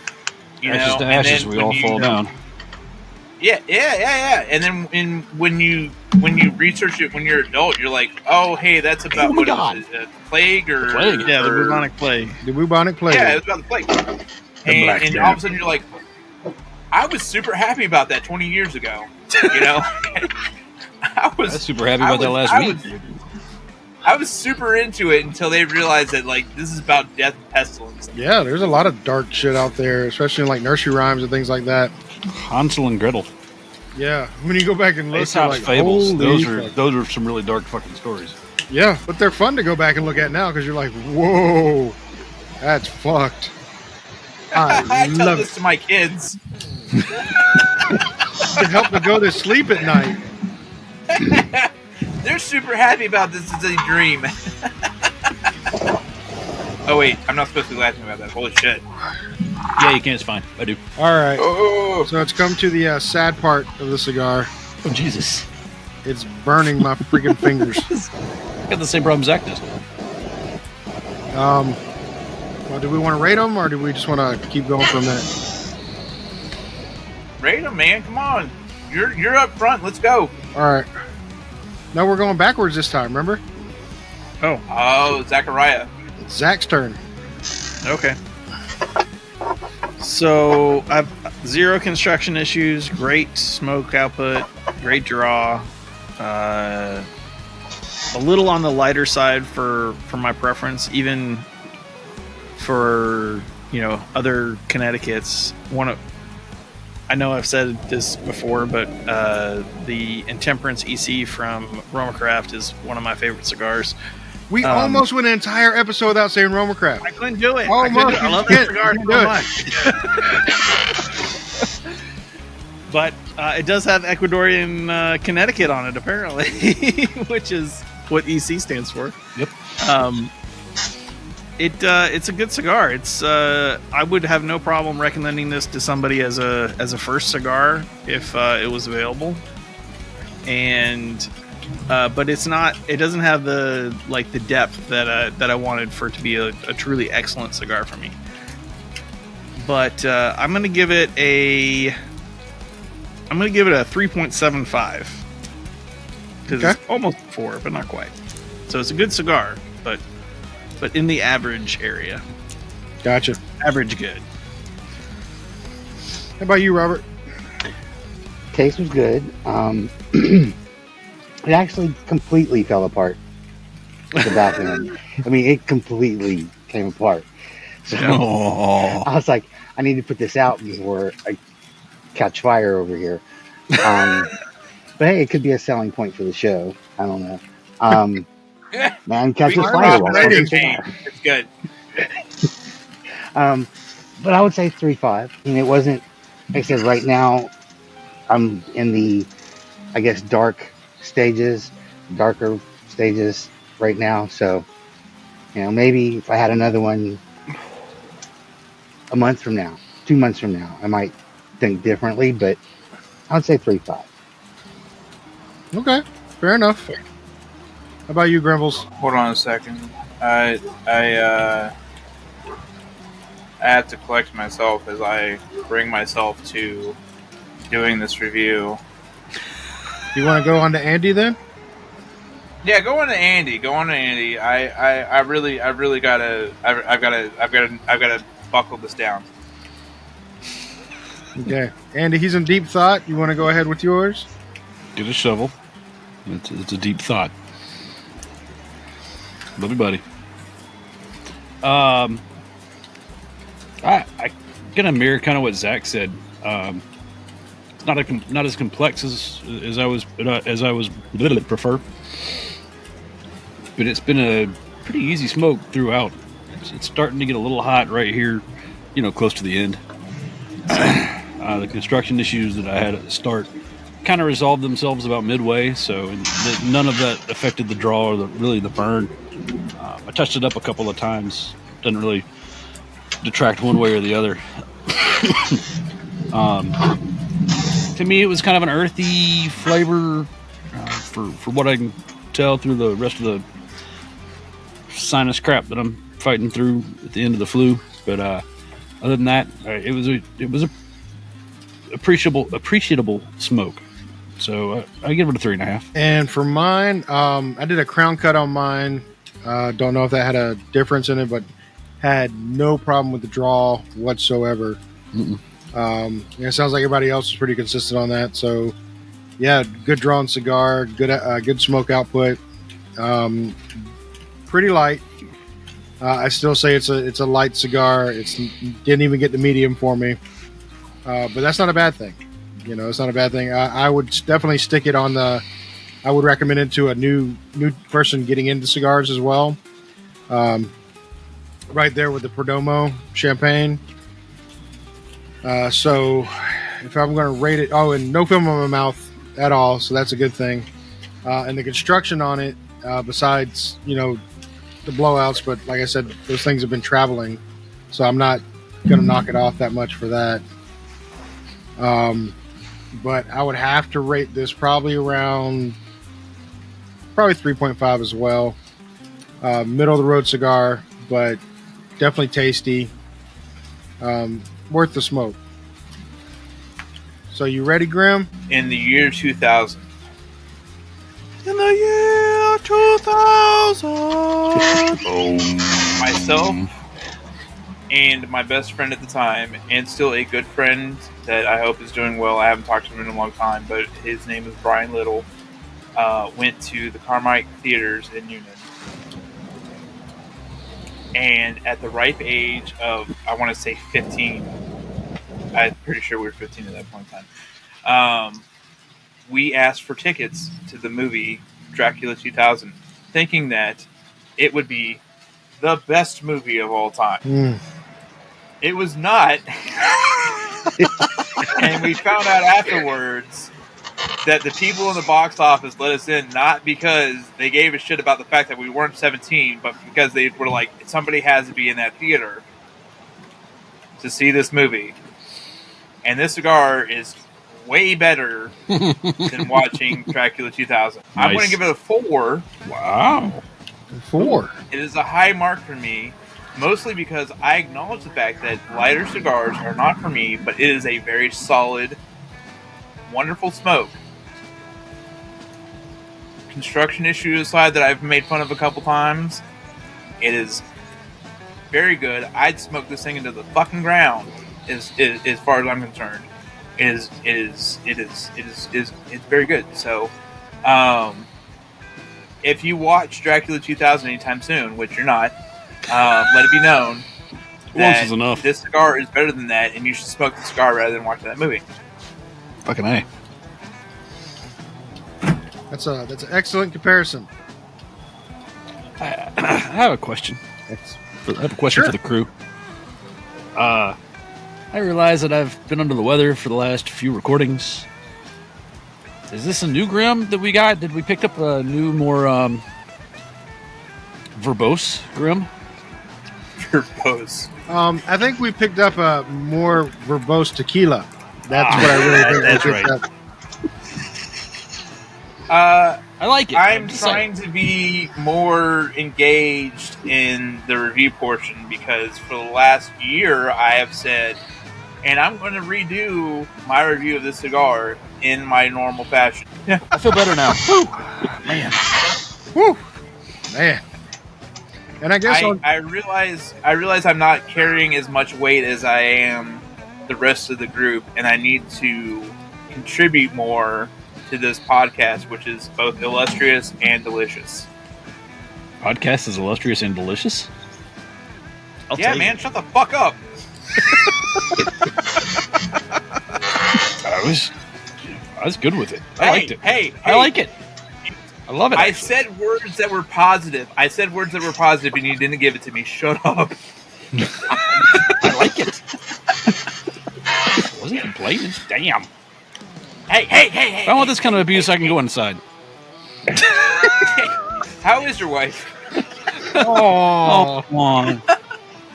C: You
D: Ashes
C: know,
D: to
C: and
D: ashes,
C: then
D: we
C: when
D: all fall down.
C: Yeah. And then when you research it when you're an adult, you're like, oh, hey, that's about what is it, plague or
D: Plague.
F: yeah, the
C: or-
F: bubonic plague.
B: The bubonic plague.
C: Yeah, it was about the plague. And all of a sudden you're like, I was super happy about that 20 years ago. You know,
D: I was super happy about that last week.
C: I was super into it until they realized that like this is about death and pestilence.
B: Yeah, there's a lot of dark shit out there, especially in like nursery rhymes and things like that.
D: Hansel and Gretel.
B: Yeah, when you go back and look,
D: Aesop's
B: like,
D: fables.
B: holy
D: Those are some really dark fucking stories.
B: Yeah, but they're fun to go back and look at now because you're like, whoa, that's fucked.
C: I tell
B: love
C: this
B: it.
C: to my kids.
B: To help them go to sleep at night.
C: They're super happy about this as a dream. Oh wait, I'm not supposed to be laughing about that. Holy shit.
D: Yeah, you can. It's fine. I do.
B: All right,
C: Oh,
B: so it's come to the sad part of the cigar.
D: Oh, Jesus.
B: It's burning my freaking fingers.
D: I got the same problem Zach does.
B: Well, do we want to rate them or do we just want to keep going for a minute?
C: rate them, man. Come on. You're up front. Let's go.
B: All right. No, we're going backwards this time, remember?
C: Oh, Zachariah.
B: It's Zach's turn.
F: Okay. So I've 0 construction issues, great smoke output, great draw. A little on the lighter side for my preference, even for other Connecticut's. I know I've said this before, but the Intemperance EC from Romacraft is one of my favorite cigars.
B: We almost went an entire episode without saying Romacraft.
F: I couldn't do it.
B: Almost.
F: I love that cigar so
B: Do
F: much. But it does have Ecuadorian Connecticut on it, apparently, which is what EC stands for.
D: Yep.
F: It's a good cigar. It's I would have no problem recommending this to somebody as a first cigar if it was available. And but it's not. It doesn't have the depth that I wanted for it to be a truly excellent cigar for me. But I'm gonna give it a 3.75 because it's almost 4, but not quite. So it's a good cigar, but in the average area.
B: Gotcha.
F: Average good.
B: How about you, Robert?
E: Taste was good. It actually completely fell apart at the back end. I mean, it completely came apart. So I was like, I need to put this out before I catch fire over here. But hey, it could be a selling point for the show. I don't know. Man catches fire while smoking cigar.
C: It's good.
E: But I would say 3.5. I mean, it wasn't. Like I said, right now I'm in the, I guess, darker stages right now. So, maybe if I had another one a month from now, 2 months from now, I might think differently. But I would say 3.5.
B: Okay, fair enough. How about you, Grimbles?
C: Hold on a second. I have to collect myself as I bring myself to doing this review.
B: You want to go on to Andy then?
C: Yeah, go on to Andy. I really gotta. I've gotta buckle this down.
B: Okay, Andy, he's in deep thought. You want to go ahead with yours?
D: Get a shovel. It's a deep thought. Love you, buddy. I gonna mirror kind of what Zach said. It's not as complex as I was prefer, but it's been a pretty easy smoke throughout. It's starting to get a little hot right here, close to the end. The construction issues that I had at the start kind of resolved themselves about midway, so none of that affected the draw or the burn. I touched it up a couple of times. Doesn't really detract one way or the other. To me, it was kind of an earthy flavor for what I can tell through the rest of the sinus crap that I'm fighting through at the end of the flu. But other than that, it was a appreciable smoke. So I give it a 3.5.
B: And for mine, I did a crown cut on mine. Don't know if that had a difference in it, but had no problem with the draw whatsoever. It sounds like everybody else is pretty consistent on that. So, yeah, good drawn cigar, good smoke output, pretty light. I still say it's a light cigar. Didn't even get the medium for me, but that's not a bad thing. It's not a bad thing. I would definitely stick it on the. I would recommend it to a new person getting into cigars as well. Right there with the Perdomo champagne. So if I'm going to rate it, and no film on my mouth at all, so that's a good thing. And the construction on it, besides the blowouts, but like I said, those things have been traveling, so I'm not going to knock it off that much for that. But I would have to rate this probably 3.5 as well. Middle of the road cigar, but definitely tasty. Worth the smoke. So you ready, Grim?
C: In the year 2000.
F: In the year 2000.
C: Myself and my best friend at the time, and still a good friend that I hope is doing well. I haven't talked to him in a long time, but his name is Brian Little. Went to the Carmike Theaters in Union. And at the ripe age of, I want to say 15, I'm pretty sure we were 15 at that point in time, we asked for tickets to the movie Dracula 2000, thinking that it would be the best movie of all time. It was not. And we found out afterwards that the people in the box office let us in not because they gave a shit about the fact that we weren't 17, but because they were like, somebody has to be in that theater to see this movie. And this cigar is way better than watching Dracula 2000. Nice. I'm going to give it a 4.
D: Wow.
B: 4.
C: It is a high mark for me, mostly because I acknowledge the fact that lighter cigars are not for me, but it is a very solid, wonderful smoke. Construction issues aside that I've made fun of a couple times, it is very good. I'd smoke this thing into the fucking ground as far as I'm concerned. It's very good. So if you watch Dracula 2000 anytime soon, which you're not, let it be known
D: once is enough.
C: This cigar is better than that, and you should smoke the cigar rather than watch that movie.
D: Fucking A.
B: That's an excellent comparison.
D: I have a question. I have a question for the crew. I realize that I've been under the weather for the last few recordings. Is this a new Grim that we got? Did we pick up a new, more verbose Grim?
C: Verbose.
B: I think we picked up a more verbose tequila. That's what I really think.
D: That's
B: we picked
D: right.
B: up.
D: I like it.
C: I'm trying to be more engaged in the review portion because for the last year I have said, and I'm going to redo my review of this cigar in my normal fashion.
D: I feel better now. Woo. Man.
B: Woo, man. And I guess
C: I realize I'm not carrying as much weight as I am the rest of the group, and I need to contribute more to this podcast, which is both illustrious and delicious.
D: Podcast is illustrious and delicious?
C: Yeah, man, shut the fuck up.
D: I was good with it. I liked it.
C: Hey,
D: I like it. I love it.
C: I said words that were positive. And you didn't give it to me. Shut up.
D: I like it. I wasn't complaining. Damn.
C: Hey.
D: If I want this kind of abuse, I can go inside.
C: How is your wife?
D: Oh, come on.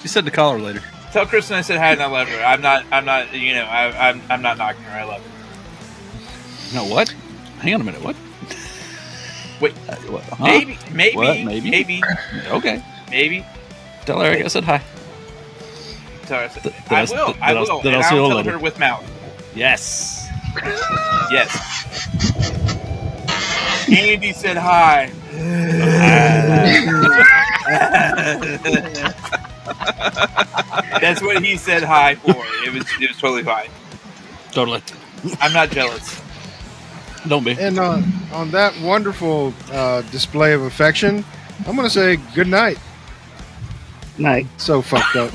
D: She said to call her later.
C: Tell Kristen I said hi and I love her. I'm not knocking her. I love her.
D: No, what? Hang on a minute. What?
C: Wait.
D: What? Huh?
C: Maybe.
D: What? Maybe. Okay.
C: Maybe.
D: Tell Eric I said hi.
C: Tell her I said,
D: I will. Then I'll see you
C: tell
D: later.
C: her with mouth.
D: Yes.
C: Yes. Andy said hi. That's what he said hi for. It was totally fine.
D: Totally.
C: I'm not jealous.
D: Don't be.
B: And on that wonderful display of affection, I'm going to say good night.
E: Night.
B: So fucked up.